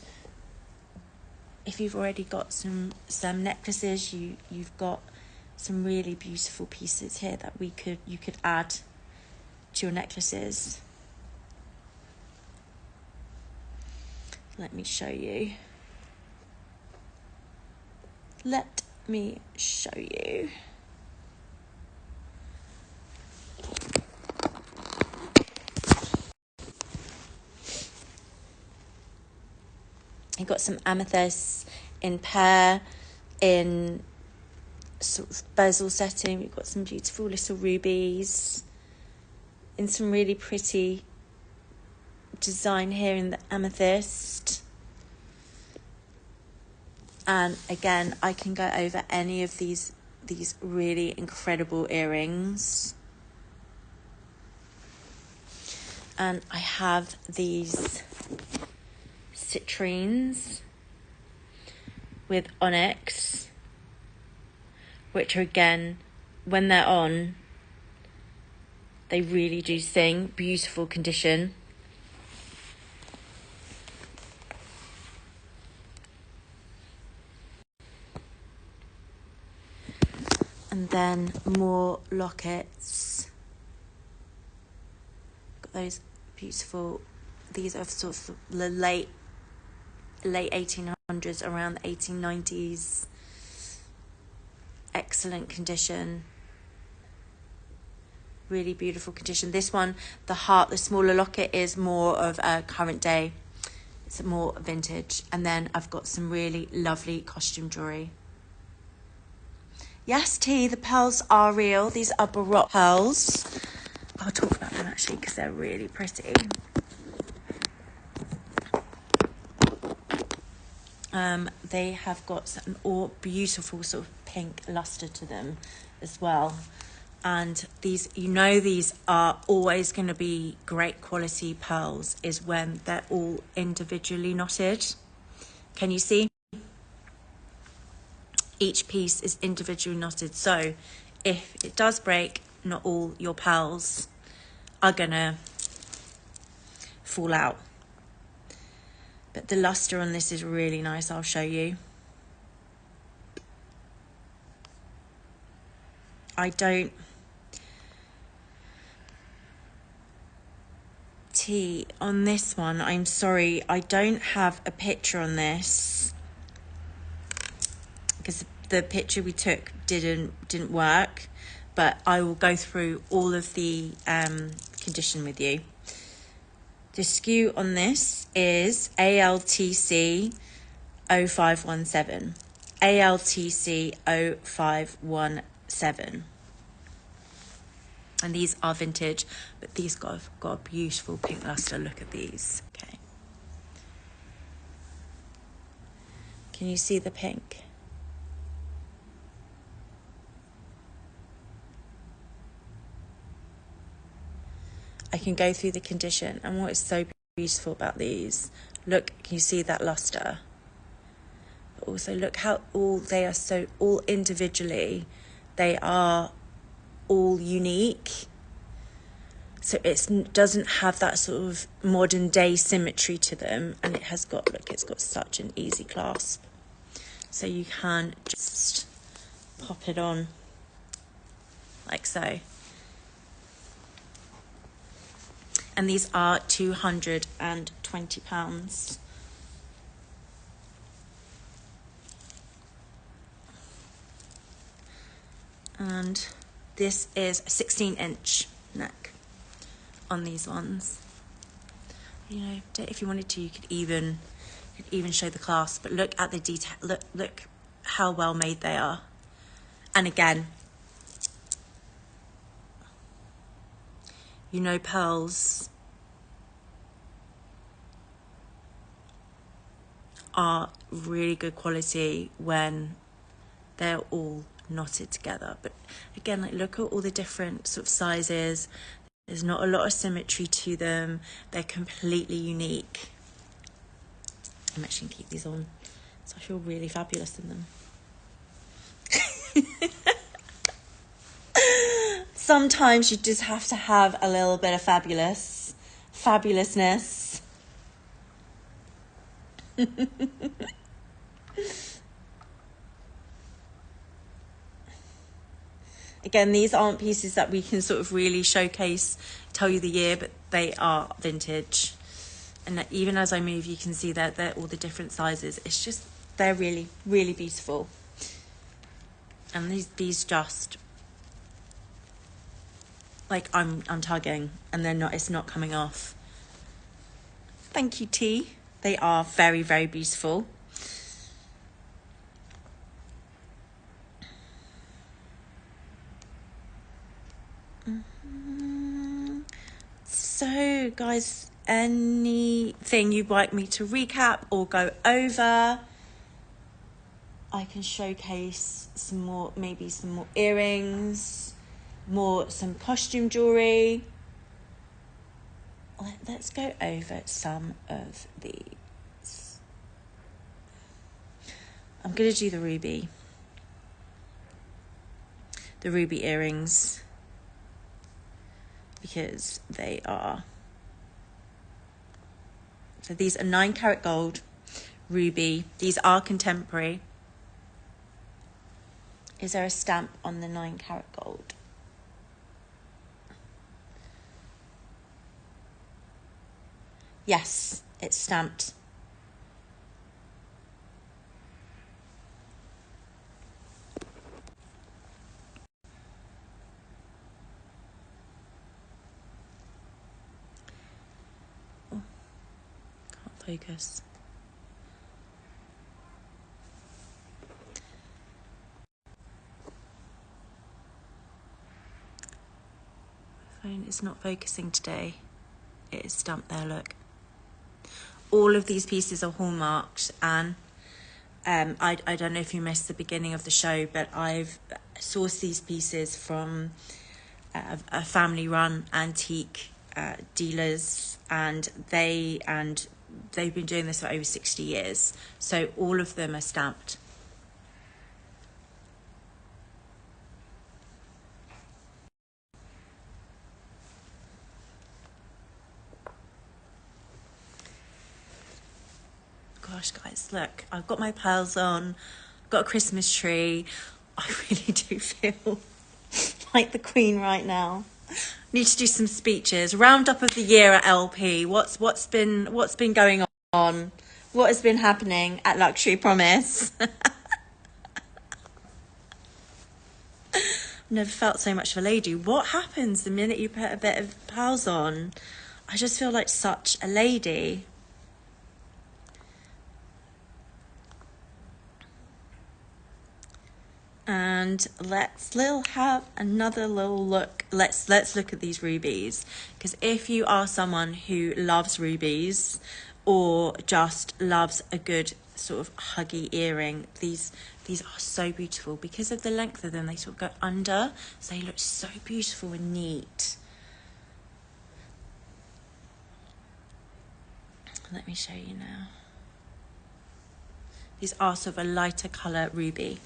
Speaker 1: if you've already got some necklaces, you've got some really beautiful pieces here that you could add to your necklaces. Let me show you. Let me show you. You've got some amethysts in pear, in sort of bezel setting. We've got some beautiful little rubies in some really pretty design here in the amethyst. And again, I can go over any of these really incredible earrings. And I have these citrines with onyx, which are, again, when they're on, they really do sing. Beautiful condition. And then more lockets. Got those beautiful, these are sort of the late 1800s, around the 1890s. Excellent condition. Really beautiful condition. This one, the smaller locket is more of a current day. It's more vintage. And then I've got some really lovely costume jewellery. Yes, T, the pearls are real. These are Baroque pearls. I'll talk about them actually because they're really pretty. They have got some beautiful sort of pink luster to them as well. And these, these are always going to be great quality pearls is when they're all individually knotted. Can you see? Each piece is individually knotted. So if it does break, not all your pearls are going to fall out. But the luster on this is really nice. I'll show you. On this one, I'm sorry, I don't have a picture on this because the picture we took didn't work, but I will go through all of the condition with you. The SKU on this is ALTC 0517. ALTC 0517. And these are vintage, but these got a beautiful pink luster. Look at these. Okay. Can you see the pink? I can go through the condition, and what is so beautiful about these, look, can you see that luster? But also look how they are all individually, they are all unique. So it doesn't have that sort of modern day symmetry to them, and it's got such an easy clasp. So you can just pop it on like so. And these are £220. And this is a 16-inch neck on these ones. If you wanted to, you could even show the clasp, but look at the detail. Look how well made they are. And again, pearls are really good quality when they're all knotted together. But again, look at all the different sort of sizes. There's not a lot of symmetry to them. They're completely unique. I'm actually gonna keep these on, so I feel really fabulous in them. Sometimes you just have to have a little bit of fabulousness. Again, these aren't pieces that we can sort of really showcase, tell you the year, but they are vintage. And even as I move, you can see that they're all the different sizes. It's just, they're really, really beautiful. And these just, like I'm tugging, and it's not coming off. Thank you, T. They are very, very beautiful. So guys, anything you'd like me to recap or go over? I can showcase some more, maybe some more earrings, some costume jewellery. Let's go over some of these. I'm going to do the ruby earrings, because they are, so these are 9 karat gold ruby. These are contemporary. Is there a stamp on the 9 karat gold? Yes, it's stamped. Oh, can't focus. Phone is not focusing today. It is stamped there, look. All of these pieces are hallmarked, and I don't know if you missed the beginning of the show, but I've sourced these pieces from a family-run antique dealers, and they've been doing this for over 60 years. So all of them are stamped. Gosh, guys, look, I've got my pearls on, I've got a Christmas tree. I really do feel like the Queen right now. Need to do some speeches. Roundup of the year at LP. What's been going on? What has been happening at Luxury Promise? Never felt so much of a lady. What happens the minute you put a bit of pearls on? I just feel like such a lady. And let's have another little look. Let's look at these rubies, because if you are someone who loves rubies or just loves a good sort of huggy earring, these are so beautiful because of the length of them. They sort of go under, so they look so beautiful and neat. Let me show you now. These are sort of a lighter colour ruby.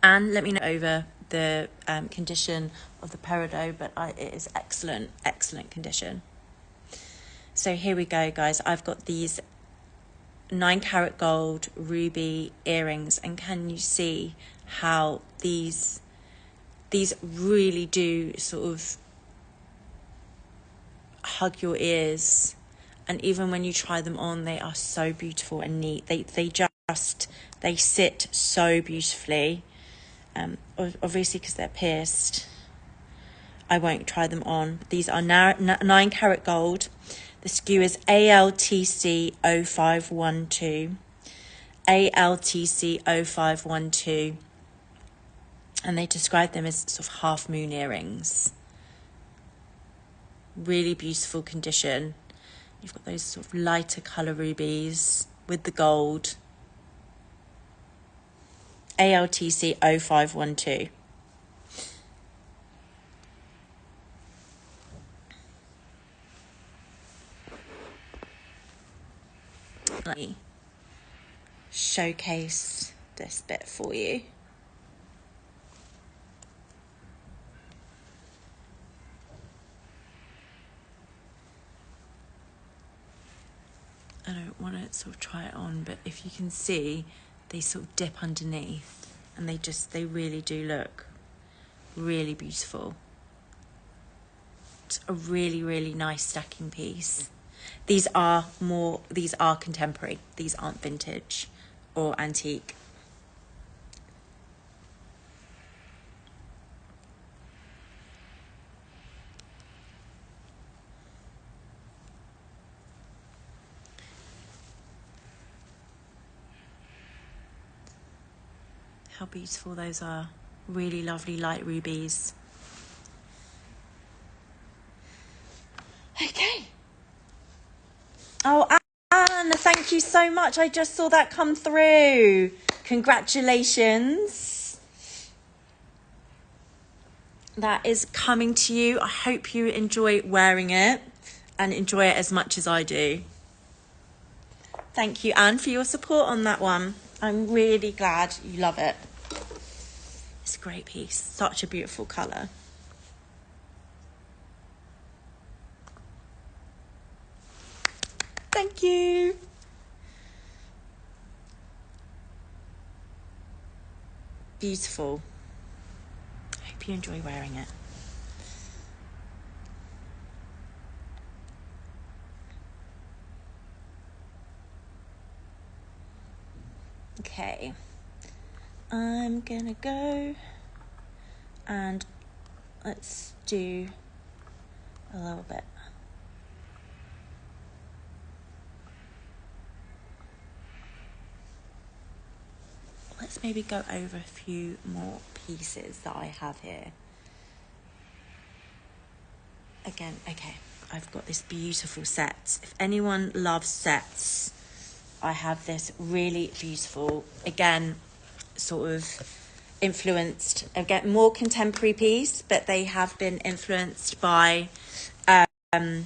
Speaker 1: And let me know over the condition of the peridot, but it is excellent condition. So here we go, guys. I've got these 9 karat gold ruby earrings, and can you see how these really do sort of hug your ears, and even when you try them on, they are so beautiful and neat. They sit so beautifully. Obviously, because they're pierced, I won't try them on. These are 9 karat gold. The SKU is ALTC 0512. ALTC 0512. And they describe them as sort of half moon earrings. Really beautiful condition. You've got those sort of lighter colour rubies with the gold. ALTC 0512. Let me showcase this bit for you. I don't want to sort of try it on, but if you can see, they sort of dip underneath, and they really do look really beautiful. It's a really, really nice stacking piece. These are contemporary. These aren't vintage or antique. how beautiful those are. Really lovely light rubies. Okay. Oh, Anne, thank you so much. I just saw that come through. Congratulations. That is coming to you. I hope you enjoy wearing it and enjoy it as much as I do. Thank you, Anne, for your support on that one. I'm really glad you love it. It's a great piece. Such a beautiful colour. Thank you. Beautiful. I hope you enjoy wearing it. Okay. I'm gonna go and let's do a little bit. Let's maybe go over a few more pieces that I have here. Again, okay, I've got this beautiful set. If anyone loves sets, I have this really beautiful, again, sort of influenced, again, more contemporary piece, but they have been influenced by the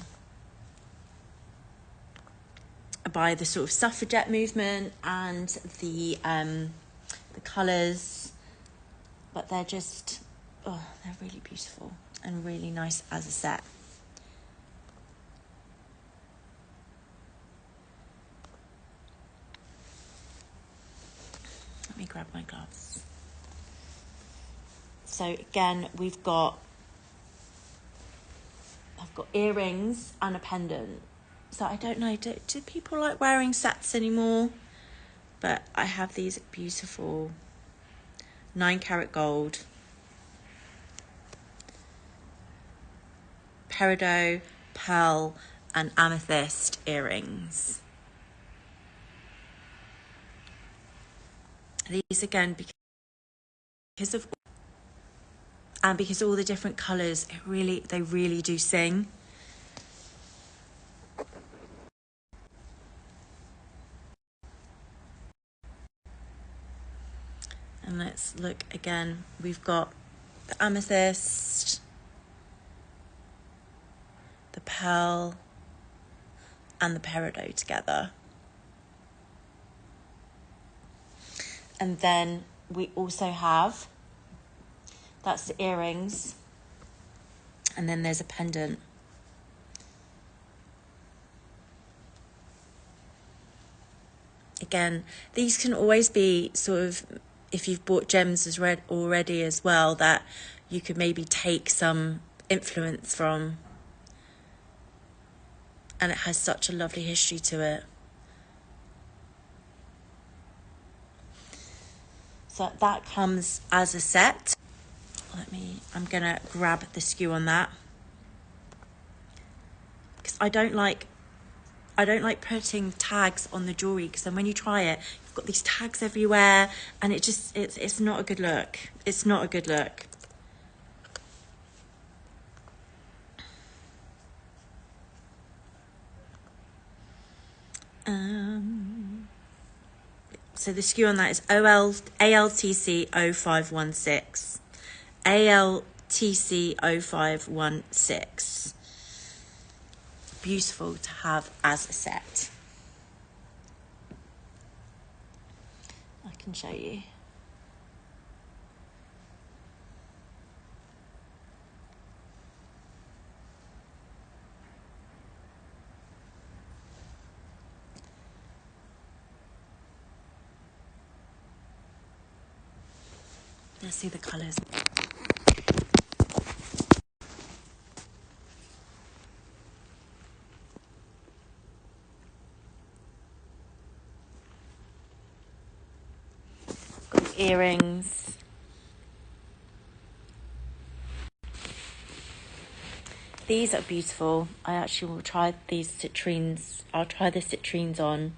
Speaker 1: sort of suffragette movement and the colours, but they're just, oh, they're really beautiful and really nice as a set. Let me grab my gloves. So again, I've got earrings and a pendant. So I don't know, do people like wearing sets anymore? But I have these beautiful 9-carat gold peridot, pearl and amethyst earrings. These again, because of all the different colours, they really do sing. And let's look again. We've got the amethyst, the pearl and the peridot together. And then we also have, that's the earrings, and then there's a pendant. Again, these can always be sort of, if you've bought gems as already as well, that you could maybe take some influence from. And it has such a lovely history to it. So that comes as a set. I'm gonna grab the skew on that, because I don't like putting tags on the jewellery, because then when you try it, you've got these tags everywhere and it's not a good look. It's not a good look. So the skew on that is ALTC 0516. ALTC 0516. Beautiful to have as a set. I can show you. Let's see the colours. Got the earrings. These are beautiful. I actually will try these citrines. I'll try the citrines on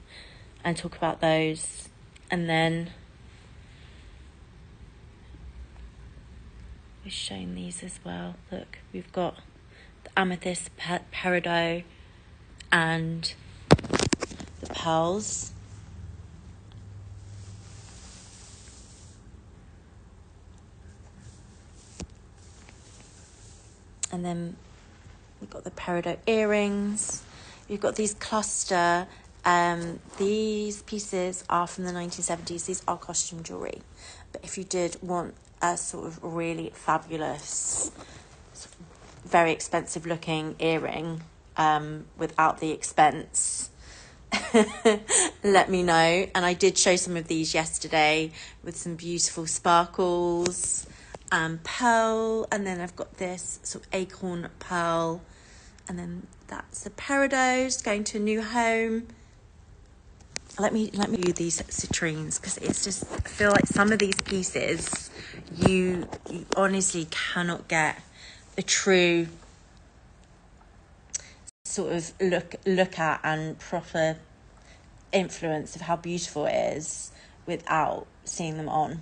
Speaker 1: and talk about those. And then We're showing these as well. Look, we've got the amethyst peridot and the pearls. And then we've got the peridot earrings. We've got these cluster. These pieces are from the 1970s. These are costume jewellery. But if you did want a sort of really fabulous, very expensive looking earring without the expense, let me know. And I did show some of these yesterday with some beautiful sparkles and pearl. And then I've got this sort of acorn pearl. And then that's the peridot going to a new home. Let me view these citrines, because it's just, I feel like some of these pieces you honestly cannot get a true sort of look at and proper influence of how beautiful it is without seeing them on.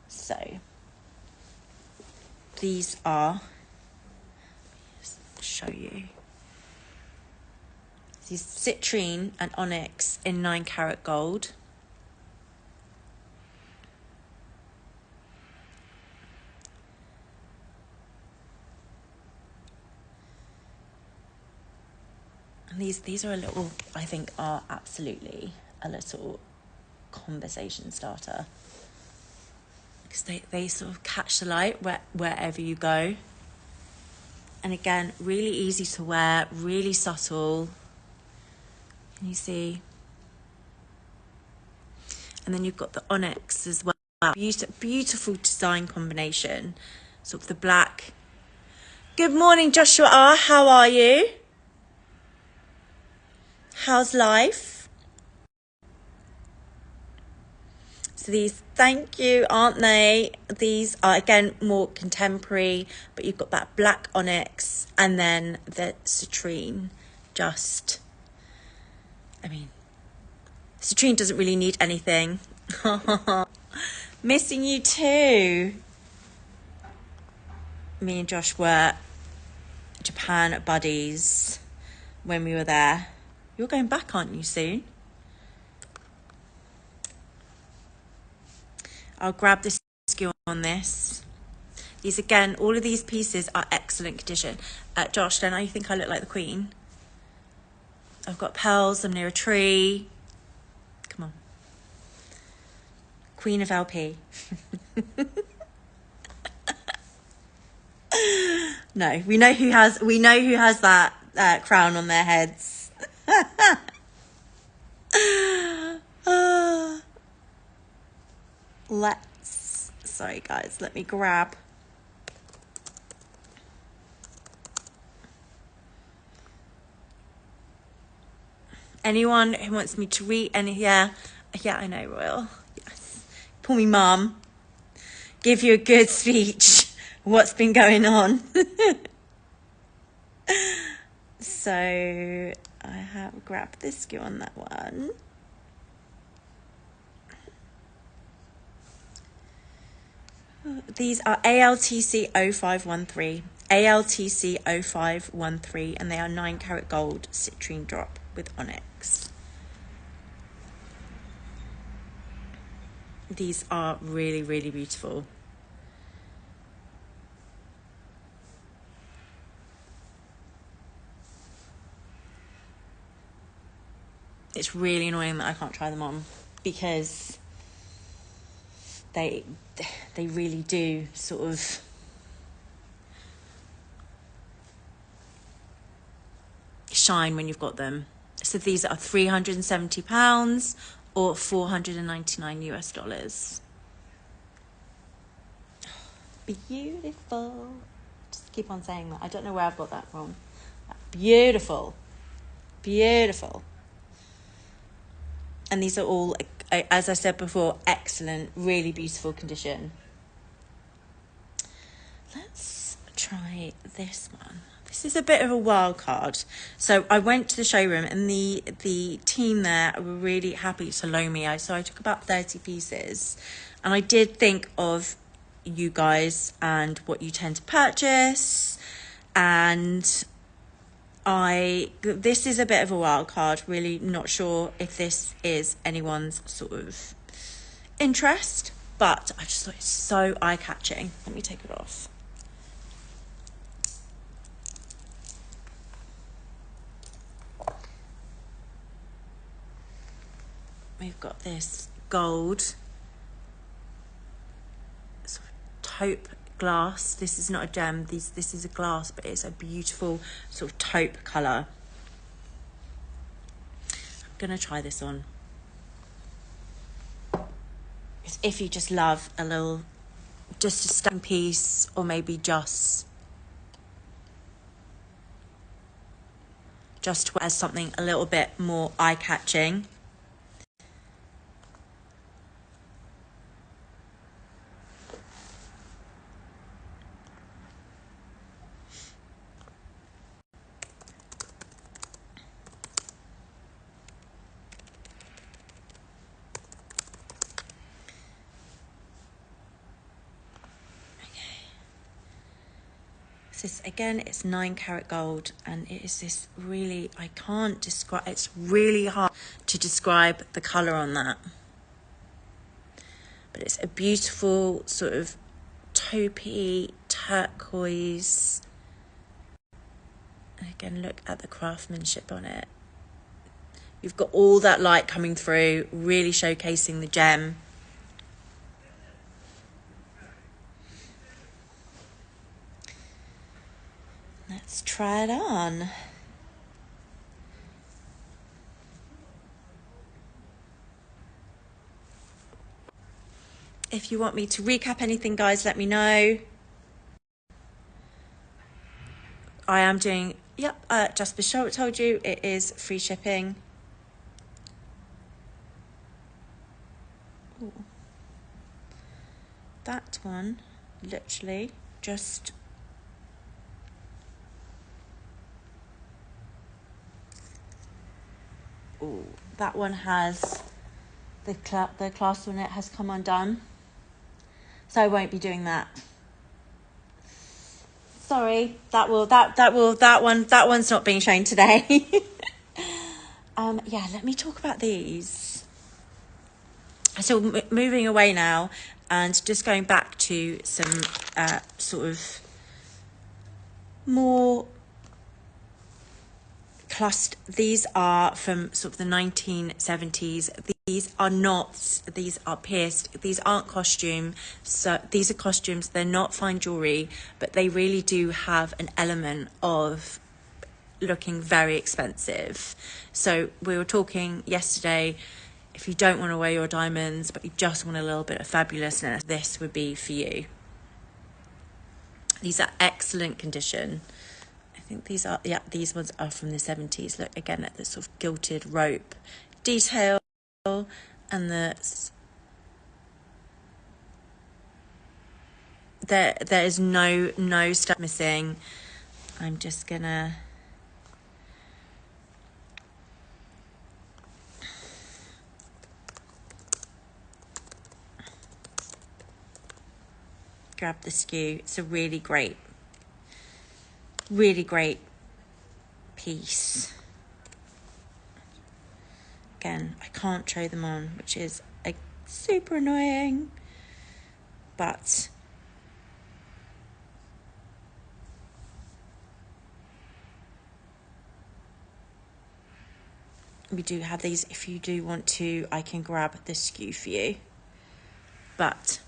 Speaker 1: So these are, just show you, these citrine and onyx in 9-carat gold. And these are a little, I think, are absolutely a little conversation starter, because they sort of catch the light wherever you go. And again, really easy to wear, really subtle. Can you see? And then you've got the onyx as well. Beautiful design combination. Sort of the black. Good morning, Joshua R. How are you? How's life? So these, thank you, aren't they? These are, again, more contemporary, but you've got that black onyx and then the citrine. Just, I mean, citrine doesn't really need anything. Missing you too. Me and Josh were Japan buddies when we were there. You're going back, aren't you, soon? I'll grab the skew on this. These, again, all of these pieces are excellent condition. Josh, don't you think I look like the Queen? I've got pearls, I'm near a tree. Come on. Queen of LP. No, we know who has that crown on their heads. Sorry guys, let me grab. Anyone who wants me to read any, yeah, I know, Royal. Yes. Call me Mum. Give you a good speech. What's been going on? So I have grabbed this skew on that one. These are ALTC 0513. ALTC 0513, and they are 9-carat gold citrine drop with onyx. These are really, really beautiful. It's really annoying that I can't try them on, because they really do sort of shine when you've got them. So these are £370 or $499 US. Beautiful. Just keep on saying that. I don't know where I've got that from. Beautiful. Beautiful. And these are all, as I said before, excellent, really beautiful condition. Let's try this one. This is a bit of a wild card. So I went to the showroom, and the team there were really happy to loan me. So I took about 30 pieces, and I did think of you guys and what you tend to purchase. And this is a bit of a wild card, really not sure if this is anyone's sort of interest, but I just thought it's so eye-catching. Let me take it off. We've got this gold sort of taupe glass. This is not a gem, this is a glass, but it's a beautiful sort of taupe colour. I'm gonna try this on. Because if you just love a little, just a stone piece, or maybe just as something a little bit more eye-catching. This again, it's 9 karat gold, and it is this really, I can't describe, it's really hard to describe the colour on that, but it's a beautiful sort of taupey turquoise, and again, look at the craftsmanship on it. You've got all that light coming through, really showcasing the gem. Let's try it on. If you want me to recap anything, guys, let me know. I am doing, just be sure I told you, it is free shipping. Ooh. That one, literally, just... Ooh, that one has the clasp on it has come undone, so I won't be doing that. Sorry, that one's not being shown today. Yeah, let me talk about these. So moving away now and just going back to some sort of more clustered. These are from sort of the 1970s. These are pierced. These aren't costume. So these are costumes. They're not fine jewelry, but they really do have an element of looking very expensive. So we were talking yesterday, if you don't want to wear your diamonds, but you just want a little bit of fabulousness, this would be for you. These are excellent condition. I think these ones are from the 70s. Look again at the sort of gilded rope detail, and there is no stuff missing. I'm just gonna grab the skew. It's a really great piece. Again, I can't show them on, which is super annoying, but we do have these. If you do want to, I can grab the skew for you, but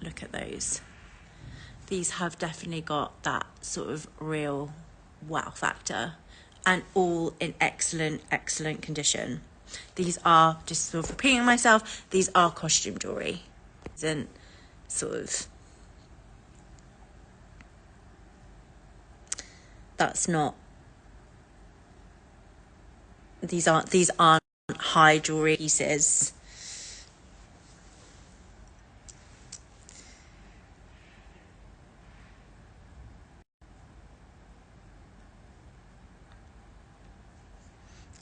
Speaker 1: look at those. These have definitely got that sort of real wow factor, and all in excellent condition. These are, just sort of repeating myself, these are costume jewelry. Isn't sort of, that's not, these aren't high jewelry pieces.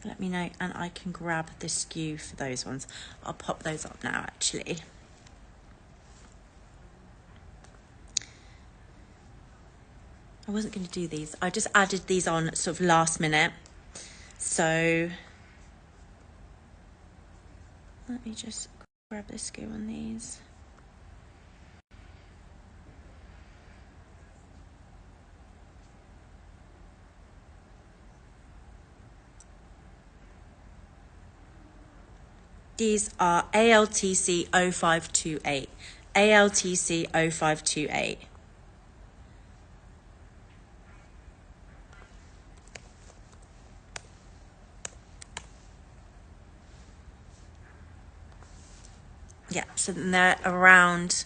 Speaker 1: Let me know, and I can grab the skew for those ones. I'll pop those up now, actually. I wasn't going to do these. I just added these on sort of last minute. So let me just grab the screw on these. These are ALTC 0528. ALTC 0528. Yeah, so they're around,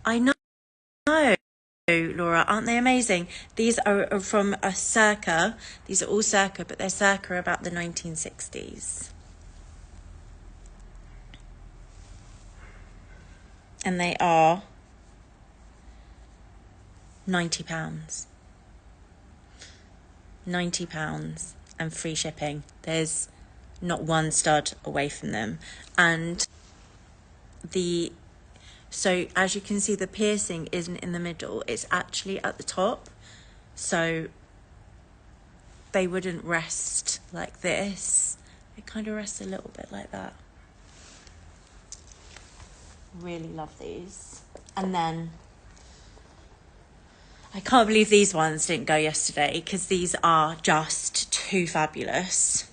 Speaker 1: I know, Laura, aren't they amazing? These are from a circa, these are all circa, but they're circa about the 1960s. And they are £90. £90 and free shipping. There's not one stud away from them. And so as you can see, the piercing isn't in the middle, it's actually at the top. So they wouldn't rest like this. It kind of rests a little bit like that. Really love these. And then I can't believe these ones didn't go yesterday, because these are just too fabulous.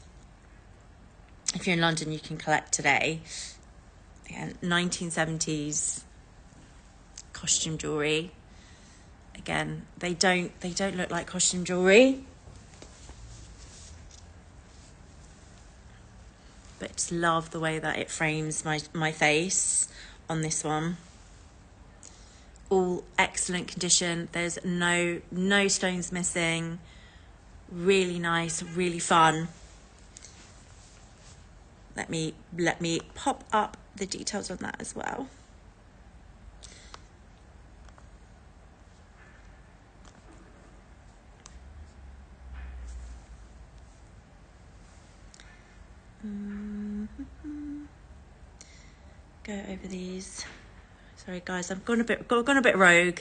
Speaker 1: If you're in London, you can collect today. Again, 1970s costume jewellery. Again, they don't look like costume jewellery, but just love the way that it frames my face on this one. All excellent condition. There's no stones missing. Really nice, really fun. Let me pop up the details on that as well. Go over these. Sorry guys, I've gone a bit rogue.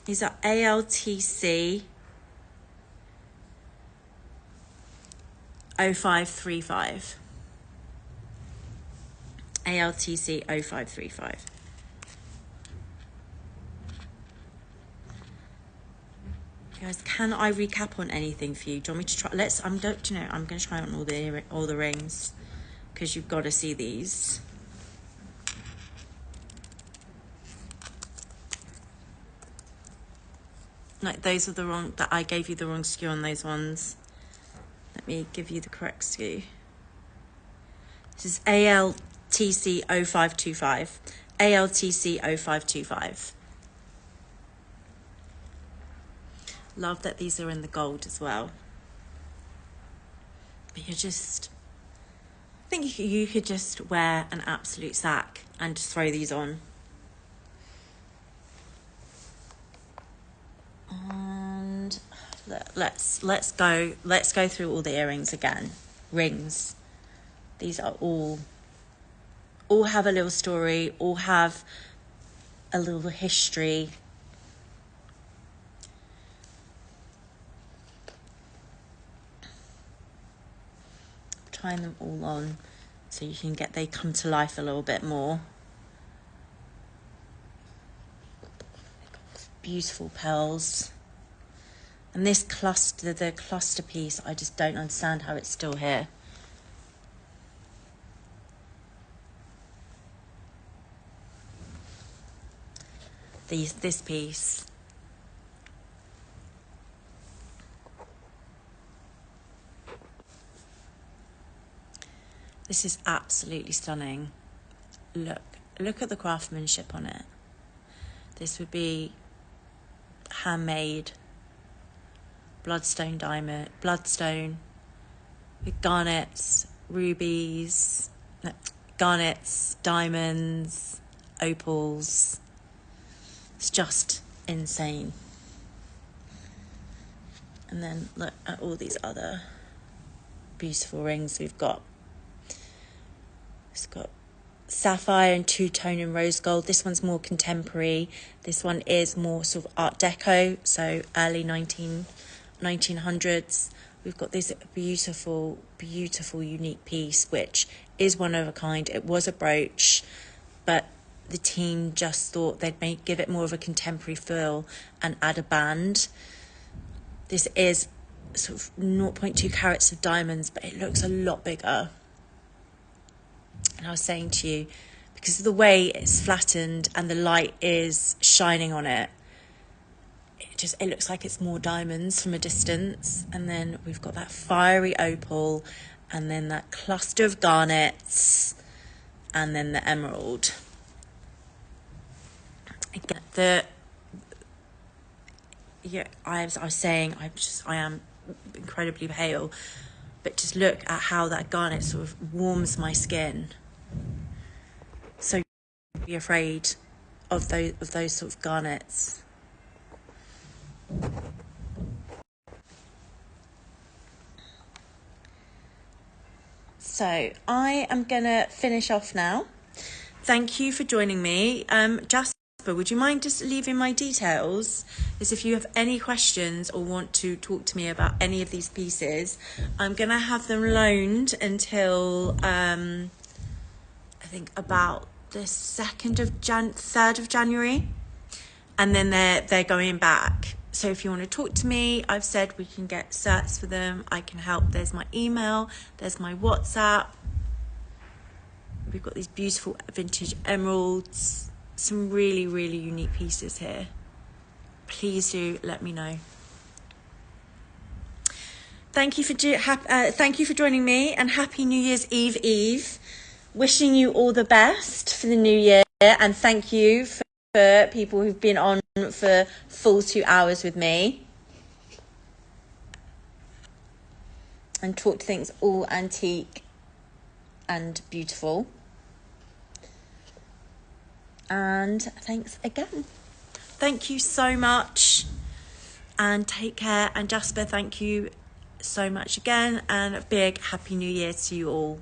Speaker 1: These are ALTC 0535. ALTC 0535. Guys, can I recap on anything for you? Do you want me to try? I'm going to try on all the rings, because you've got to see these. Like, those are the wrong, that I gave you the wrong skew on those ones. Let me give you the correct skew. This is ALTC 0525. ALTC 0525. Love that these are in the gold as well. But I think you could just wear an absolute sack and just throw these on. And let's go through all the earrings again. Rings. These are all have a little story, all have a little history. Trying them all on so you can they come to life a little bit more. Beautiful pearls. And this cluster, the cluster piece, I just don't understand how it's still here. This piece. This is absolutely stunning. Look at the craftsmanship on it. This would be handmade bloodstone with garnets, rubies, garnets, diamonds, opals. It's just insane. And then look at all these other beautiful rings we've got. It's got sapphire and two-tone and rose gold. This one's more contemporary. This one is more sort of Art Deco, so early 1900s. We've got this beautiful, beautiful, unique piece, which is one of a kind. It was a brooch, but the team just thought they'd give it more of a contemporary feel and add a band. This is sort of 0.2 carats of diamonds, but it looks a lot bigger. And I was saying to you, because of the way it's flattened and the light is shining on it, it looks like it's more diamonds from a distance. And then we've got that fiery opal, and then that cluster of garnets, and then the emerald. Again, I was saying, I am incredibly pale, but just look at how that garnet sort of warms my skin. So be afraid of those sort of garnets. So I am gonna finish off now. Thank you for joining me. Jasper, would you mind just leaving my details? As if you have any questions or want to talk to me about any of these pieces, I'm gonna have them loaned until I think about the 3rd of January, and then they're going back. So if you want to talk to me, I've said we can get certs for them. I can help. There's my email, there's my WhatsApp. We've got these beautiful vintage emeralds, some really, really unique pieces here. Please do let me know. Thank you for joining me, and happy New Year's Eve. Wishing you all the best for the new year, and thank you for people who've been on for full 2 hours with me and talked things all antique and beautiful. And thanks again. Thank you so much, and take care. And Jasper, thank you so much again, and a big happy new year to you all.